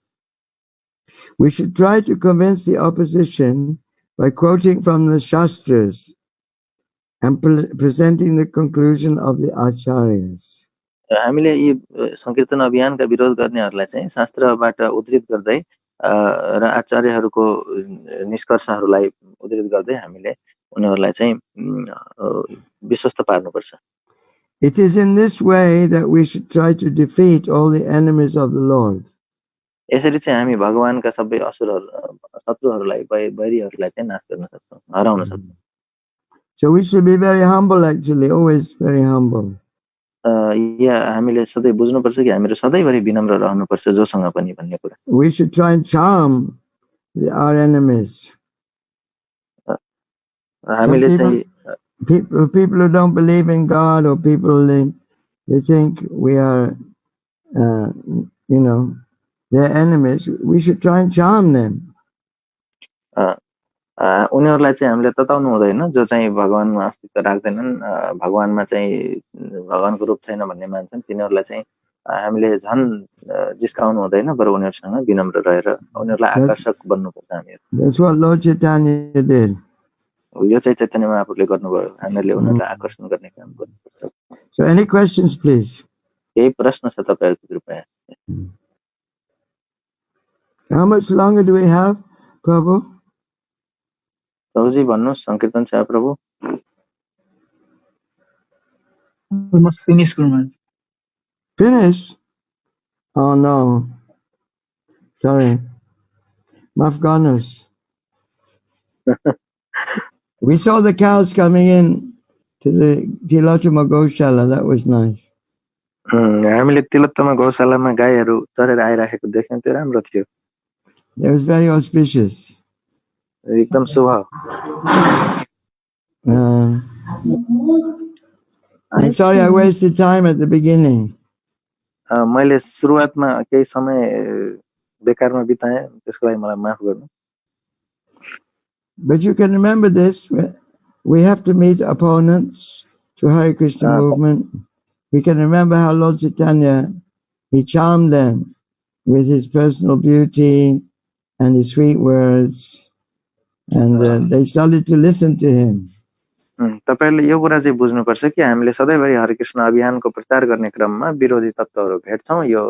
We should try to convince the opposition by quoting from the Shastras and presenting the conclusion of the Acharyas. हामीले यी संकीर्तन अभियानका विरोध गर्नेहरूलाई चाहिँ शास्त्रबाट उद्धृत गर्दै र आचार्यहरूको निष्कर्षहरूलाई उद्धृत गर्दै हामीले उनीहरूलाई चाहिँ विश्वस्त पार्नुपर्छ। It is in this way that we should try to defeat all the enemies of the Lord. यसरी चाहिँ हामी भगवानका सबै शत्रुहरूलाई बैरीहरूलाई चाहिँ नाश गर्न सक्छौँ, हराउन सक्छौँ। So we should be very humble, actually, always very humble. हामीले सधैँ बुझ्नुपर्छ कि हामीहरू सधैँभरि विनम्र रहनुपर्छ जोसँग पनि भन्ने कुरा। We should try and charm our enemies. हामीले चाहिँ people who don't believe in God, or people they think we are their enemies, we should try and charm them. उनीहरूलाई चाहिँ हामीले तताउनु हुँदैन, जो चाहिँ भगवानमा अस्तित्व राख्दैनन्, भगवानमा चाहिँ भगवानको रूप छैन भन्ने मान्छन्, तिनीहरूलाई चाहिँ हामीले झन् जिस्काउनु हुँदैन, बरु उनीहरूसँग विनम्र रहेर उनीहरूलाई आकर्षक बन्नुपर्छ हामीहरू। That's what Lord Caitanya did. यो चाहिँ चैतन्य महाप्रभुले गर्नुभयो, हामीले उनीहरूलाई आकर्षण गर्ने काम गर्नुपर्छ। So any questions, please? केही प्रश्न छ तपाईहरुको कृपया? How much longer do we have, Prabhu? प्रभुजी भन्नुस्, संकीर्तन छ प्रभु। Almost finished, Guru Maharaj. Finished? Oh no. Sorry. Mafganas. We saw the cows coming in to the Tilottama Goshala. That was nice. हामीले तिलोत्तमा गौशालामा गाईहरू चरेर आइराखेको देख्यौं, त्यो राम्रो थियो। It was very auspicious. एकदम शुभ। I'm sorry I wasted time at the beginning. मैले सुरुवातमा केही समय बेकारमा बिताएँ, त्यसको लागि मलाई माफ गर्नु। But you can remember this, we have to meet opponents to Hare Krishna movement. We can remember how Lord Caitanya, he charmed them with his personal beauty and his sweet words, and they started to listen to him. तपाईहरुले यो कुरा चाहिँ बुझ्नुपर्छ कि हामीले सधैँभरि हरे कृष्ण अभियानको प्रचार गर्ने क्रममा विरोधी तत्त्वहरू भेट्छौं। यो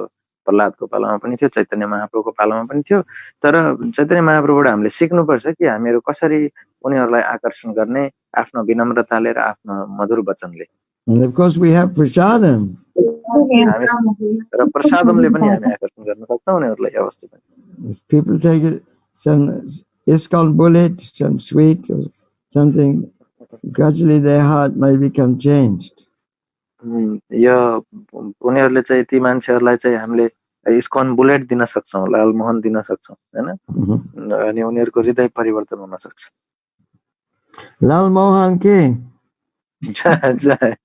प्रहलादको पालामा पनि थियो, चैतन्य महाप्रभुको पालामा पनि थियो, तर चैतन्य महाप्रभुबाट हामीले सिक्नुपर्छ कि हामीहरू कसरी उनीहरूलाई आकर्षण गर्ने, आफ्नो विनम्रताले र आफ्नो मधुर वचनले। And of course we have prasadam. र प्रसादमले पनि हामी आकर्षण गर्न सक्छौं उनीहरूलाई अवश्य पनि। People take it, some ISKCON bullet, some sweet or something, gradually their heart may become changed. यो उनीहरूले चाहिँ ती मान्छेहरूलाई चाहिँ हामीले ISKCON बुलेट दिन सक्छौं, लाल मोहन दिन सक्छौं, हैन? अनि उनीहरूको हृदय परिवर्तन हुन सक्छ। लाल मोहन के? जय।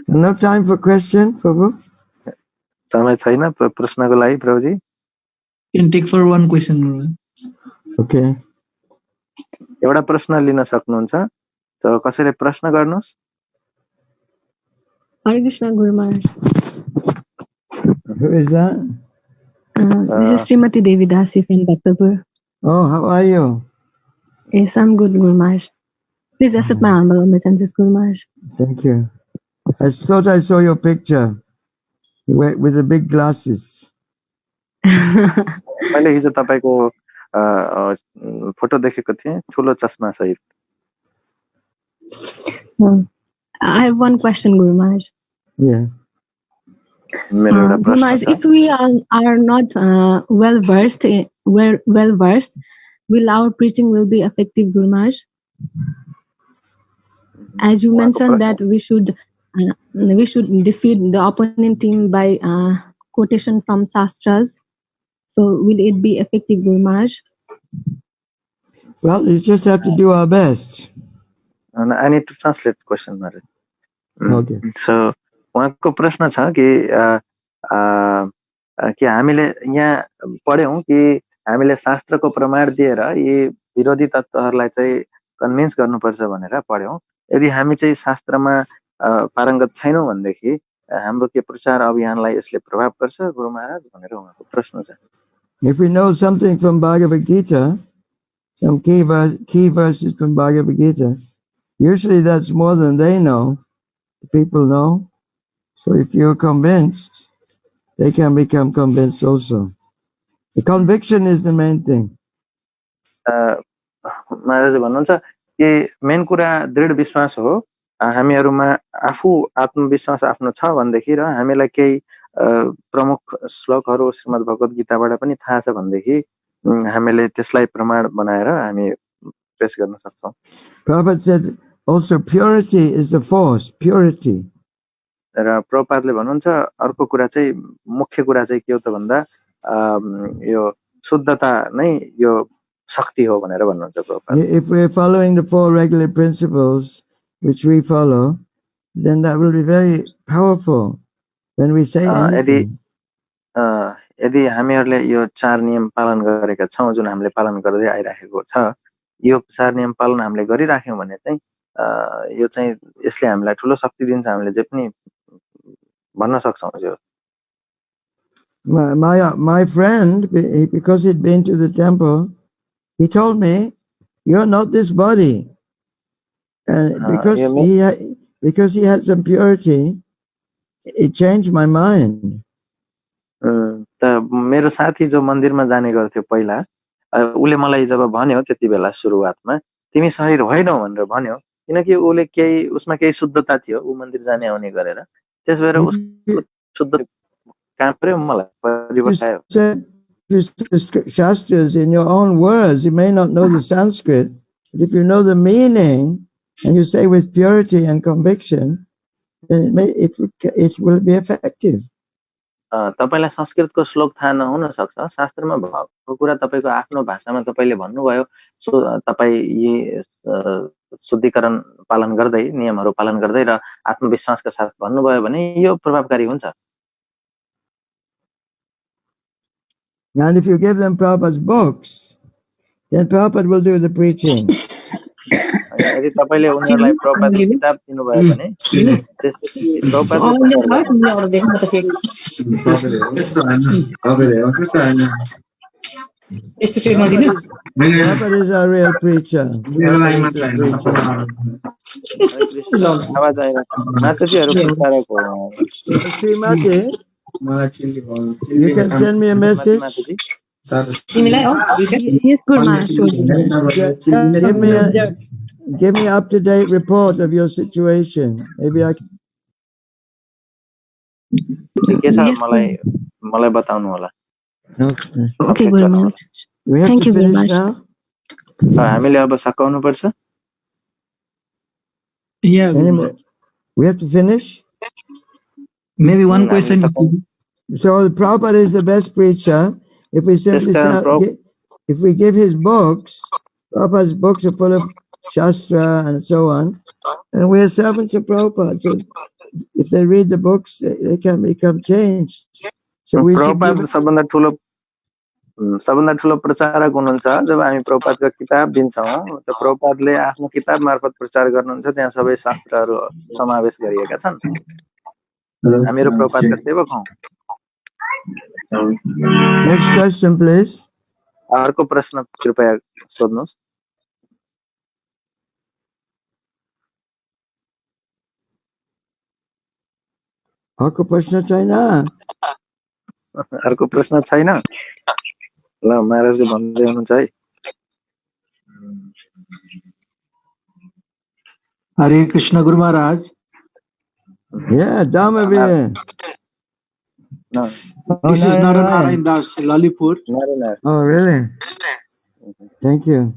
No time for question, Prabhu? समय छैन प्रश्नको लागि प्रभुजी? Can take for one question, Guru Maharaj. Okay. एउटा प्रश्न लिन सक्नुहुन्छ, त कसैले प्रश्न गर्नुस्? Hare Krishna, Guru Maharaj. Who is that? This is Srimati Devi Dasi from Bhaktapur. Oh, how are you? Yes, I'm good, Guru Maharaj. Please accept my humble obeisances, Guru Maharaj. Thank you. I thought I saw your picture with the big glasses. मैले हिजो तपाईको photo देखेको थिएँ, ठुलो चस्मा सहित। I have one question, Guru Maharaj. Yeah. Guru Maharaj, if we are not well versed, will our preaching will be effective, Guru Maharaj? As you mentioned that we should defeat the opponent team by quotation from Shastras. So will it be effective, Guru Maharaj? Well, you just have to do our best. And I need to translate the question, Maharaj. Okay. So उहाँको प्रश्न छ कि हामीले यहाँ पढ्यौं कि हामीले शास्त्रको प्रमाण दिएर यी विरोधी तत्त्वहरूलाई चाहिँ कन्भिन्स गर्नुपर्छ भनेर पढ्यौं। यदि हामी चाहिँ शास्त्रमा पारंगत छैनौं भनेदेखि हाम्रो के प्रचार अभियानलाई यसले प्रभाव पर्छ गुरु महाराज भनेर उहाँको प्रश्न छ। If we know something from Bhagavad Gita, some key verses from Bhagavad Gita, usually that's more than they know, the people know. So if you're convinced, they can become convinced also. The conviction is the main thing. महाराजले भन्नुहुन्छ कि main कुरा दृढ विश्वास हो। हामीहरुमा आफू आत्मविश्वास आफ्नो छ भन्देखि र हामीलाई केही प्रमुख श्लोकहरु श्रीमद् भगवत गीताबाट पनि थाहा छ भन्देखि हामीले त्यसलाई प्रमाण बनाएर हामी पेश गर्न सक्छौं। Prabhupada said also purity is the force, purity. र प्रभुपादले भन्नुहुन्छ अर्को कुरा चाहिँ मुख्य कुरा चाहिँ के हो त भन्दा यो शुद्धता नै यो शक्ति हो भनेर भन्नुहुन्छ Prabhupada. If we are following the 4 regular principles which we follow, then that will be very powerful when we say anything. यदि हामीहरुले यो 4 नियम पालन गरेका छौं जुन हामीले पालन गर्दै आइराखेको छ, यो 4 नियम पालन हामीले गरिराख्यौं भने चाहिँ यो चाहिँ यसले हामीलाई ठूलो शक्ति दिन्छ, हामीले जे पनि भन्न सक्छौं। यो my friend, because he'd been to the temple, he told me, "You're not this body," and because he had some purity, it changed my mind. त मेरो साथी जो मन्दिरमा जाने गर्थ्यो पहिला, उले मलाई जब भन्यो त्यति बेला सुरुवातमा, तिमी शरीर होइनौ भनेर भन्यो, किनकि उले केही उसमा केही शुद्धता थियो, उ मन्दिर जाने आउने गरेर, त्यसभएर उसको शुद्ध काम पर्यो, मलाई परिवर्तन आयो। Shastras in your own words, you may not know the Sanskrit, but if you know the meaning and you say with purity and conviction, then it will be effective. तपाईलाई संस्कृतको श्लोक थाहा नहुन सक्छ, शास्त्रमा भएको कुरा तपाईको आफ्नो भाषामा तपाईले भन्नुभयो, सो तपाई यी शुद्धिकरण पालन गर्दै, नियमहरु पालन गर्दै र आत्मविश्वासका साथ भन्नुभयो भने यो प्रभावकारी हुन्छ। And if you give them Prabhupada's books, then Prabhupada will do the preaching. यदि तपाईले उनीहरुलाई प्रभुपादको किताब दिनुभयो भने त्यसपछि प्रभुपादले Prabhupada is a real preacher. आवाज आइरहेको माताजीहरु प्रचारक हो। Srimati, you can send me a message. Give me up-to-date report of your situation. Maybe I can. मलाई बताउनु होला। Okay, Guru Maharaj. We have to finish now. हामीले अब सकाउनु पर्छ। Yeah. We have to finish. Maybe one question. So Prabhupada is the best preacher. If we simply if we give his books, Prabhupada's books are full of Shastra and so on, and we are servants of Prabhupada. So if they read the books, they can become changed. So we Prabhupada सबभन्दा ठुलो प्रचारक हुनुहुन्छ। जब हामी प्रभुपादको किताब दिन्छौं, त प्रभुपादले आफ्नो किताब मार्फत प्रचार गर्नुहुन्छ, त्यहाँ सबै शास्त्रहरू समावेश गरिएका छन्। हामीहरु प्रभुपादका सेवक हौं। Next question, please. अर्को प्रश्न कृपया सोध्नुहोस्। अर्को प्रश्न छैन? अर्को प्रश्न छैन? ल महाराजले भन्दै हुनुहुन्छ है। Hare Krishna Guru Maharaj. Yeah, Dhamavir. No. This is Narayana Das, Lalipur. Oh, really? Thank you.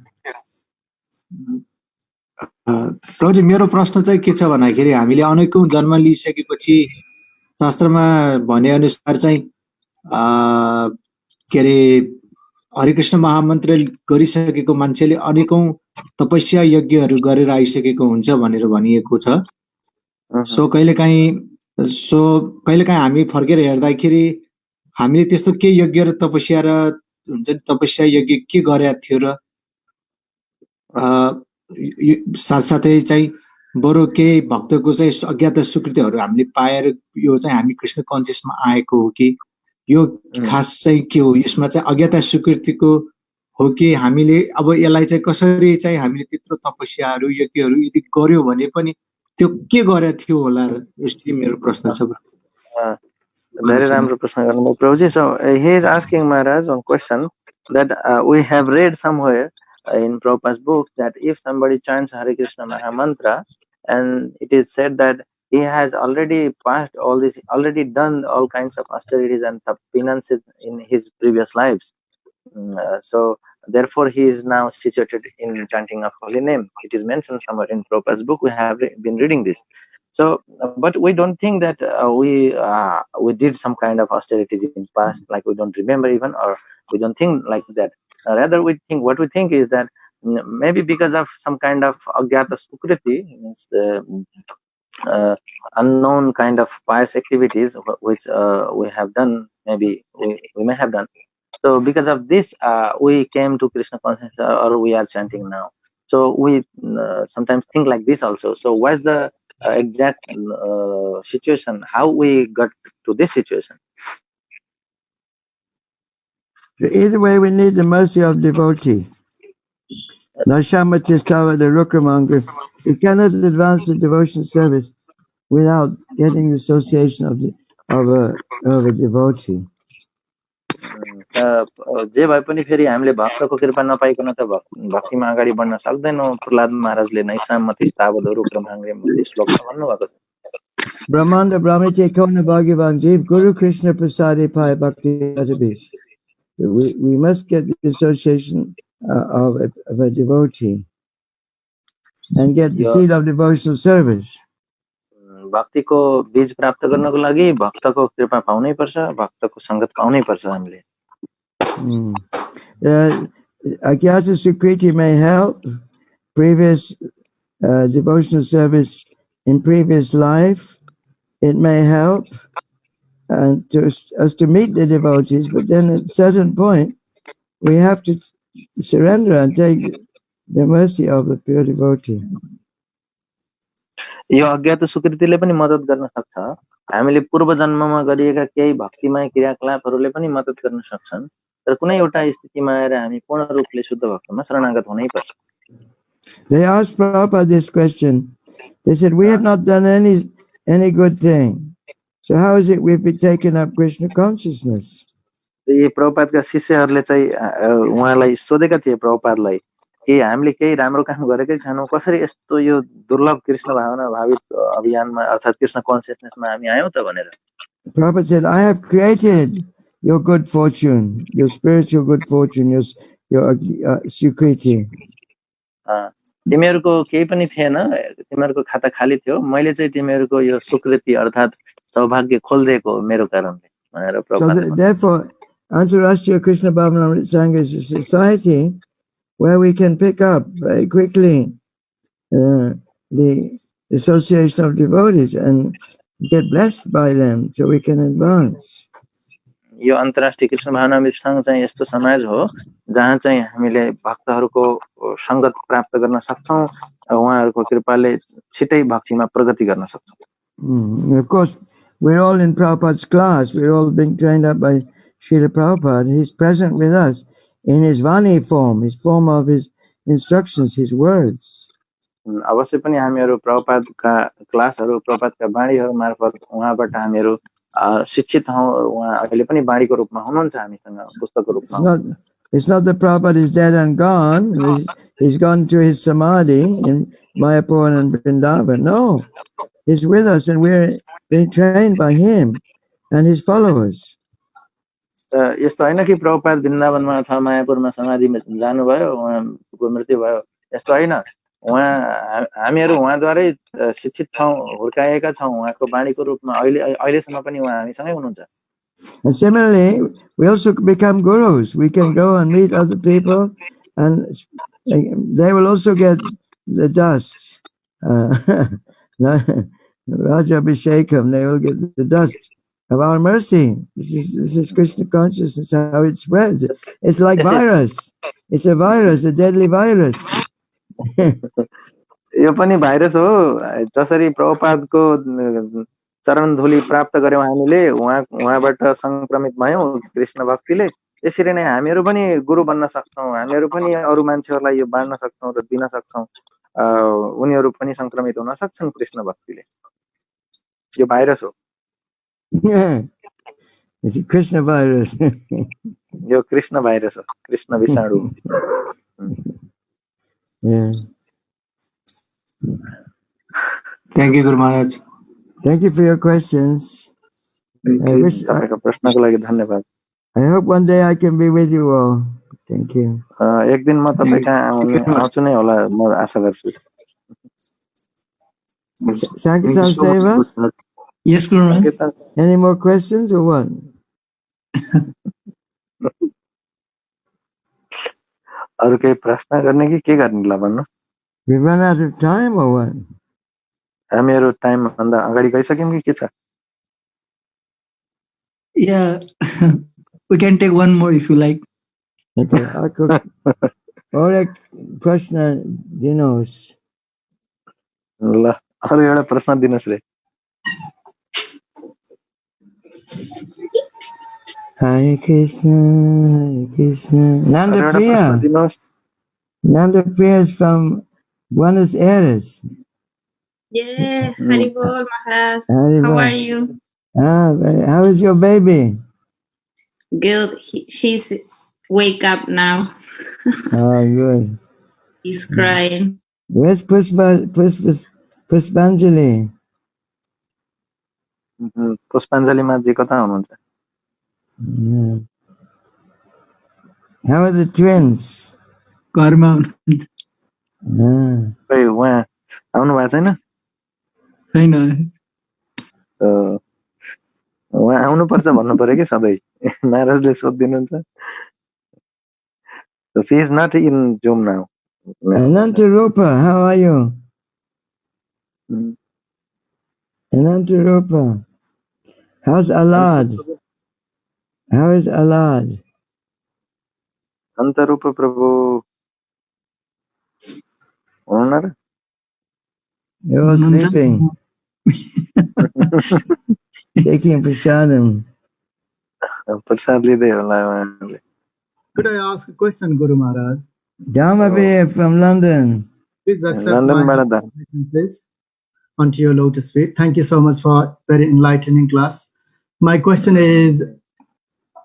प्रभुजी मेरो प्रश्न चाहिँ के छ भन्दाखेरि हामीले अनेकौं जन्म लिइसकेपछि शास्त्रमा भने अनुसार चाहिँ के रे हरे कृष्ण महामन्त्र गरिसकेको मान्छेले अनेकौं तपस्या यज्ञहरू गरेर आइसकेको हुन्छ भनेर भनिएको छ। सो कहिलेकाहीँ हामी फर्केर हेर्दाखेरि हामीले त्यस्तो के यज्ञ र तपस्या र हुन्छ नि तपस्या यज्ञ के गरेका थियो र साथसाथै चाहिँ बरु केही भक्तको चाहिँ अज्ञात स्वीकृतिहरू हामीले पाएर यो चाहिँ हामी कृष्ण कन्सियसमा आएको हो कि यो खास चाहिँ के हो, यसमा चाहिँ अज्ञात स्वीकृतिको हो कि हामीले अब यसलाई चाहिँ कसरी चाहिँ हामीले त्यत्रो तपस्याहरू यज्ञहरू यदि गर्यो भने पनि त्यो के गरेको थियो होला र यस्तो मेरो प्रश्न छ। Very राम्रो प्रश्न गर्नुभयो प्रभुजी. So he is asking Maharaj one question that we have read somewhere in Prabhupada's books that if somebody chants Hare Krishna Mahamantra, and it is said that he has already passed all this, already done all kinds of austerities and penances in his previous lives. So therefore he is now situated in chanting of holy name. It is mentioned somewhere in Prabhupada's book. We have been reading this. So, but we don't think that we did some kind of austerities in past, like we don't remember even, or we don't think like that. Rather, we think what we think is that maybe because of some kind of agyata sukriti, means the unknown kind of pious activities which we have done, maybe we may have done. So because of this, we came to Krishna consciousness, or we are chanting now. So we sometimes think like this also. So what's the exact situation? How we got to this situation? Either way, we need the mercy of devotee. Nashamatistawa, the Rukramangar, we cannot advance the devotion service without getting the association of a devotee. जे भए पनि फेरि हामीले भक्तको कृपा नपाइकन त भक्तिमा अगाडि बढ्न सक्दैनौँ. प्रहलाद महाराजले नैसामतिस्तावद रुक्रमाङ्गे भन्ने श्लोकमा भन्नुभएको छ. Brahmanda Brahmite Kona Bhagavan Jeev Guru Krishna Prasade Pai Bhakti Adabish. We must get the association of a devotee and get the seed of devotional service. भक्तिको बीज प्राप्त गर्नको लागि भक्तको कृपा पाउनै पर्छ, भक्तको संगत पाउनै पर्छ हामीले. Agyata Sukriti may help previous devotional service in previous life. It may help us to meet the devotees, but then at a certain point we have to surrender and take the mercy of the pure devotee. यो अज्ञात सुकृतिले पनि मद्दत गर्न सक्छ. हामीले पूर्व जन्ममा गरिएका केही भक्तिमय क्रियाकलापहरूले पनि मद्दत गर्न सक्छन्. तर कुनै एउटा स्थितिमा आएर हामी पूर्ण रूपले शुद्ध भक्तमा शरणागत हुनै पर्छ. They asked Prabhupada this question. They said, we have not done any good thing. So how is it we've been taken up Krishna consciousness? यी प्रभुपादका शिष्यहरूले चाहिँ उहाँलाई सोधेका थिए प्रभुपादलाई कि हामीले केही राम्रो काम गरेकै छैनौं, कसरी यस्तो यो दुर्लभ कृष्ण भावना भावित अभियानमा अर्थात कृष्ण कन्सियसनेसमा हामी आयौं त भनेर. Prabhupada said, I have created your good fortune, your spiritual good fortune, your sukriti. तिमीहरूको केही पनि थिएन, तिमीहरूको खाता खाली थियो, मैले चाहिँ तिमीहरूको यो सुकृति अर्थात सौभाग्य खोल्दिएको मेरो कारणले भनेर प्रभुपादले. So therefore, Antarashtriya Krishna Bhavana Sangha is a society where we can pick up very quickly the association of devotees and get blessed by them so we can advance. यो अन्तर्राष्ट्रिय कृष्ण भावनामृत संघ चाहिँ यस्तो समाज हो जहाँ चाहिँ हामीले भक्तहरूको संगत प्राप्त गर्न सक्छौं, उहाँहरूको कृपाले छिटै भक्तिमा प्रगति गर्न सक्छौं. Of course, we're all in Prabhupada's class. We're all being trained up by Srila Prabhupada. He's present with us in his Vani form, his form of his instructions, his words. अवश्य पनि हामीहरू प्रभुपादका क्लासहरू प्रभुपादका बाणीहरू मार्फत उहाँबाट हामीहरू शिक्षित हौं. उहाँ अहिले पनि बाणीको रूपमा हुनुहुन्छ हामीसँग, पुस्तकको रूपमा. It's not that Prabhupada is dead and gone. He's gone to his samadhi in Mayapur and Vrindavan. No, he's with us and we're being trained by him and his followers. यस्तो हैन कि प्रभुपाद वृन्दावनमा अथवा मायापुरमा समाधिमा जानुभयो, उहाँको मृत्यु भयो, यस्तो हैन. हामीहरू उहाँद्वारै शिक्षित छौं, हुर्काएका छौं. उहाँको बाणीको रूपमा अहिलेसम्म पनि उहाँ हामीसँगै हुनुहुन्छ. And similarly, we also become gurus. We can go and meet other people and they will also get the dust. Raja Abhishekam, they will get the dust of our mercy. This is Krishna consciousness, how it spreads. It's like virus. It's a virus, a deadly virus. यो पनि virus हो. जसरी प्रभुपादको चरण धूली प्राप्त गर्यौं हामीले, उहाँबाट संक्रमित भयौं कृष्ण भक्तिले, त्यसरी नै हामीहरू पनि गुरु बन्न सक्छौं. हामीहरू पनि अरु मान्छेहरूलाई यो बाँड्न सक्छौं र दिन सक्छौं. उनीहरू पनि संक्रमित हुन सक्छन् कृष्ण भक्तिले. यो भाइरस हो. It's a Krishna virus. Yo Krishna virus हो, कृष्ण विषाणु। Yeah. Thank you, Guru Maharaj. Thank you for your questions. तपाईको प्रश्नको लागि धन्यवाद। I hope one day I can be with you all. Thank you. एक दिन म तपाईँ कहाँ आउँछु नै होला, म आशा गर्छु। Sankirtan Seva? Yes, Guru Maharaj. Any more questions or what? अरु केही प्रश्न गर्ने कि के गर्ने ल भन्नु? We run out of time or what? हामीहरु टाइम भन्दा अगाडि गइसक्यौं कि के छ? Yeah, we can take one more if you like. Okay, और एक प्रश्न दिनुहोस्। ल अरु एउटा प्रश्न दिनुस् रे। Hare Krishna, Hare Krishna. Nanda Priya. Nanda Priya is from Buenos Aires. Yeah, Haribol Maharaj. Haribol. How are you? How is your baby? Good. She's wake up now. Oh, good. He's crying. Where's Puspanjali? पुष्पाञ्जली माजी कता हुनुहुन्छ? How are the twins? घरमा खै उहाँ आउनु भएको छैन? छैन। उहाँ आउनु पर्छ भन्नु पर्यो कि सधैँ, महाराजले सोधिदिनुहुन्छ। So she is not in Zoom now. Anantarupa, how are you? Anantarupa. How's Alad? How is Alad? Antarupa Prabhu. Owner? They're all sleeping. Taking prasadam. Could I ask a question, Guru Maharaj? Dhammaveer from London. Please accept my please onto your lotus feet. Thank you so much for very enlightening class. My question is,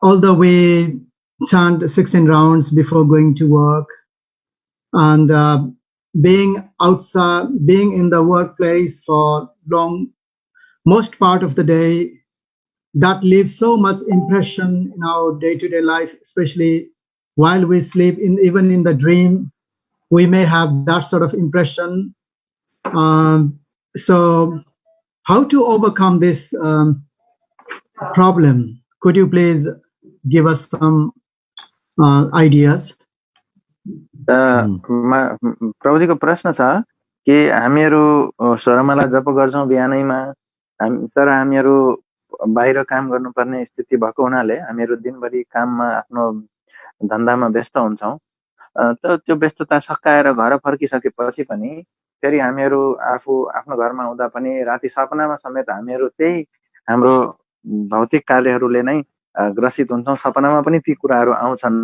although we chant 16 rounds before going to work, and being outside, being in the workplace for most part of the day, that leaves so much impression in our day-to-day life, especially while we sleep, even in the dream, we may have that sort of impression. So how to overcome this problem? Could you please give us some ideas? प्रभुजीको प्रश्न छ कि हामीहरू स्वरमाला जप गर्छौं बिहानैमा, तर हामीहरू बाहिर काम गर्नुपर्ने स्थिति भएको हुनाले हामीहरू दिनभरि काममा आफ्नो धन्दामा व्यस्त हुन्छौं। त त्यो व्यस्तता सकाएर घर फर्किसकेपछि पनि फेरि हामीहरू आफ्नो घरमा हुँदा पनि राति सपनामा समेत हामीहरू त्यही हाम्रो भौतिक कार्यहरूले नै ग्रसित हुन्छौं। सपनामा पनि ती कुराहरू आउँछन्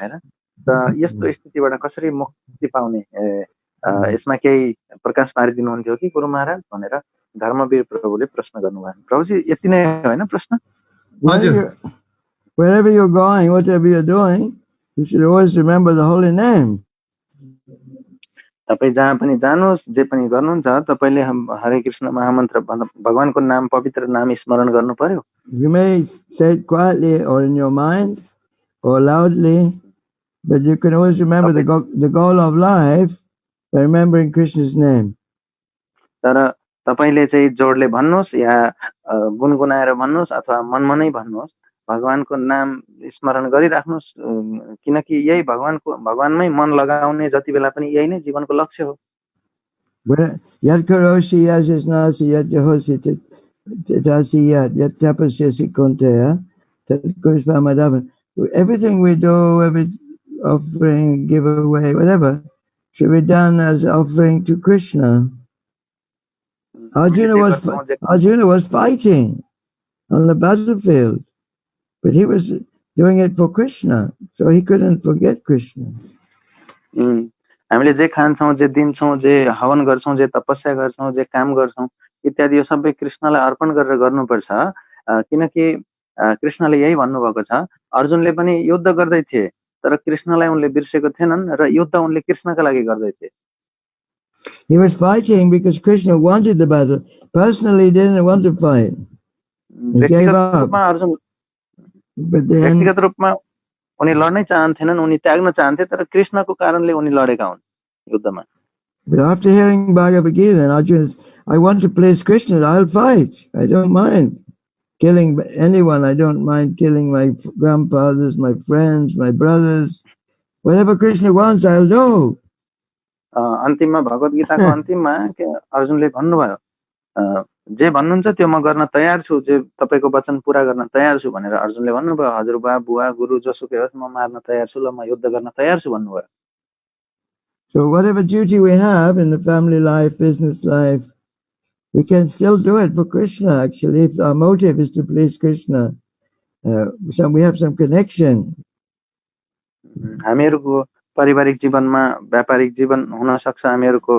हैन? त यस्तो स्थितिबाट कसरी मुक्ति पाउने, यसमा केही प्रकाश पारिदिनुहुन्थ्यो कि गुरु महाराज भनेर धर्मवीर प्रभुले प्रश्न गर्नुभयो। प्रभुजी यति नै हैन प्रश्न? Wherever you're going, whatever you're doing, you should always remember the holy name. तपाई जहाँ पनि जानुस्, जे पनि गर्नुहुन्छ, तपाईले हरे कृष्ण महामन्त्र भगवानको नाम, पवित्र नाम स्मरण गर्नु पर्यो। You may say it quietly or in your mind or loudly, but you can always remember the goal of life by remembering Krishna's name. तर तपाईले चाहिँ जोडले भन्नुस् या गुनगुनाएर भन्नुस् अथवा मनमनै भन्नुस्, भगवानको नाम स्मरण गरिराख्नुस्, किनकि यही भगवानमै मन लगाउने जति बेला पनि यही नै जीवनको लक्ष्य हो। यत् करोषि यज्ञस्नासि यज्ञहोसि तथासि यत् तपस्यसि कौन्तेय तत् कुरुष्व मदर्पणम्. Everything we do, every offering, giveaway, whatever, should be done as offering to Krishna. Arjuna was fighting on the battlefield, but he was doing it for Krishna, so he couldn't forget Krishna. हामीले जे खान्छौं, जे दिन्छौं, जे हवन गर्छौं, जे तपस्या गर्छौं, जे काम गर्छौं, इत्यादि यो सबै कृष्णलाई अर्पण गरेर गर्नुपर्छ, किनकि कृष्णले यही भन्नुभएको छ अर्जुनले पनि युद्ध गर्दै थिए तर कृष्णलाई उनले बिर्सेको थिएनन् र युद्ध उनले कृष्णका लागि गर्दै थिए He was fighting because Krishna wanted the battle. Personally, he didn't want to fight. He gave up. But then, व्यक्तिगत रूपमा उनी लड्नै चाहन्थेनन् उनी त्याग्न चाहन्थे तर कृष्णको कारणले उनी लडेका हुन् युद्धमा But after hearing Bhagavad Gita, and Arjuna, I want to please Krishna, I'll fight. I don't mind killing anyone. I don't mind killing my grandfathers, my friends, my brothers. Whatever Krishna wants, I'll do. अन्तिममा भगवत गीताको अन्तिममा अर्जुनले भन्नुभयो जे भन्नुहुन्छ त्यो म गर्न तयार छु जे तपाईको वचन पूरा गर्न तयार छु भनेर अर्जुनले भन्नुभयो हजुरबा बुवा गुरु जसुकै होस् म मार्न तयार छु ल म युद्ध गर्न तयार छु भन्नुभयो So whatever duty we have in the family life, business life, we can still do it for Krishna. Actually, if our motive is to please Krishna, so we have some connection. हामीहरूको पारिवारिक जीवनमा व्यापारिक जीवन हुन सक्छ हामीहरूको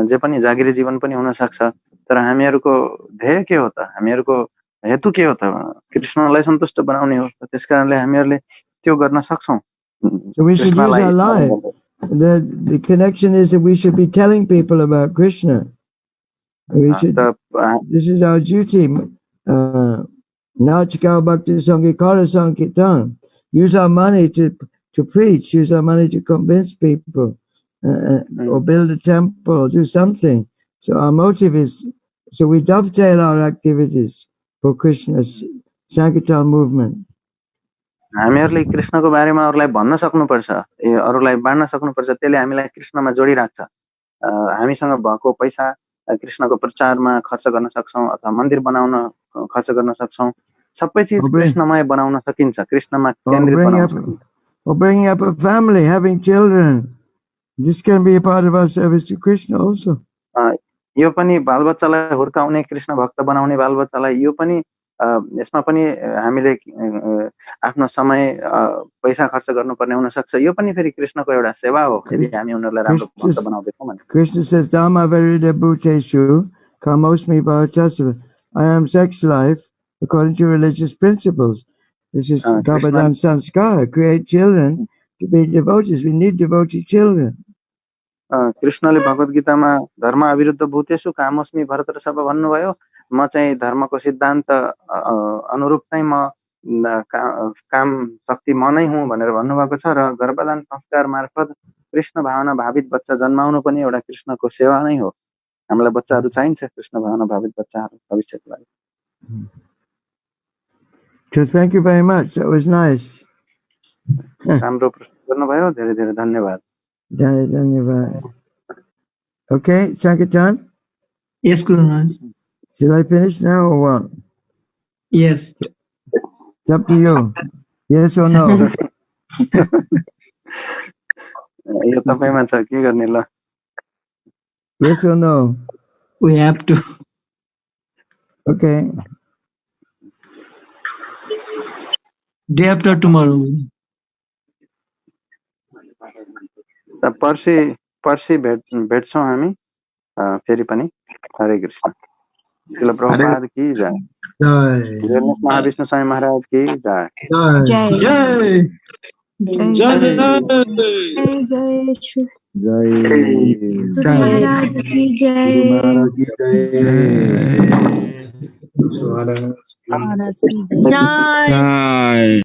जे पनि जागिरी जीवन पनि हुन सक्छ तर हामीहरूको ध्येय के हो त हामीहरूको हेतु के हो त कृष्णलाई सन्तुष्ट बनाउने हो त्यसकारणले हामीहरूले त्यो गर्न सक्छौं So we should use our life. The connection is that we should be telling people about Krishna. We should. This is our duty. Nachikal Bhakti Sangikara Sankirtan. Use our money to preach. Use our money to convince people, or build a temple, do something. So our motive is, so we dovetail our activities for Krishna's Sankirtan movement. हामीहरुले कृष्णको बारेमा अरूलाई भन्न सक्नुपर्छ अरूलाई बाँड्न सक्नुपर्छ त्यसले हामीलाई कृष्णमा जोडिराख्छ हामीसँग भएको पैसा कृष्णको प्रचारमा खर्च गर्न सक्छौं अथवा मन्दिर बनाउन खर्च गर्न सक्छौं सबै चीज कृष्णमय बनाउन सकिन्छ कृष्णमा केन्द्रित बनाउन सकिन्छ Or bringing up a family, having children. This can be a part of our service to Krishna also. यो पनि बालबच्चालाई हुर्काउने कृष्ण भक्त बनाउने बालबच्चालाई यो पनि यसमा पनि हामीले आफ्नो समय पैसा खर्च गर्नुपर्ने हुन सक्छ यो पनि फेरि कृष्णको एउटा सेवा हो यदि हामी उनीहरुलाई राम्रो भक्त बनाउँदैछौं भने Krishna says dhamma verida bhuteshu kamosmi bharatasva. I am sex life according to religious principles. This is Garbhadan Sanskara, create children to be devotees. We need devotee children. कृष्णले भगवत गीतामा धर्म अविरुद्ध भूतेषु कामोस्मि भरतर्षभ भन्नुभयो म चाहिँ धर्मको सिद्धान्त अनुरूप चाहिँ म काम शक्ति म नै हुँ भनेर भन्नुभएको छ र गर्भदान संस्कार मार्फत कृष्ण भावना भावित बच्चा जन्माउनु पनि एउटा कृष्णको सेवा नै हो हामीलाई बच्चाहरु चाहिन्छ कृष्ण भावना भावित बच्चाहरु भविष्यको लागि So thank you very much. That was nice. राम्रो प्रश्न गर्नुभयो धेरै धेरै धन्यवाद Dhanyavad. Okay, Sankirtan? Yes, Guru Maharaj. Should I finish now or what? Yes. It's up to you. Yes or no? यो तपाईमा छ के गर्ने ल Yes or no? We have to. Okay. Day after tomorrow. पर्सि भेट्छौं हामी फेरि पनि हरे कृष्ण शिल प्रभुपाद की जय जय महाविष्णु स्वामी महाराज की जय जय जय जय जय महाराज की जय महाराज की जय जय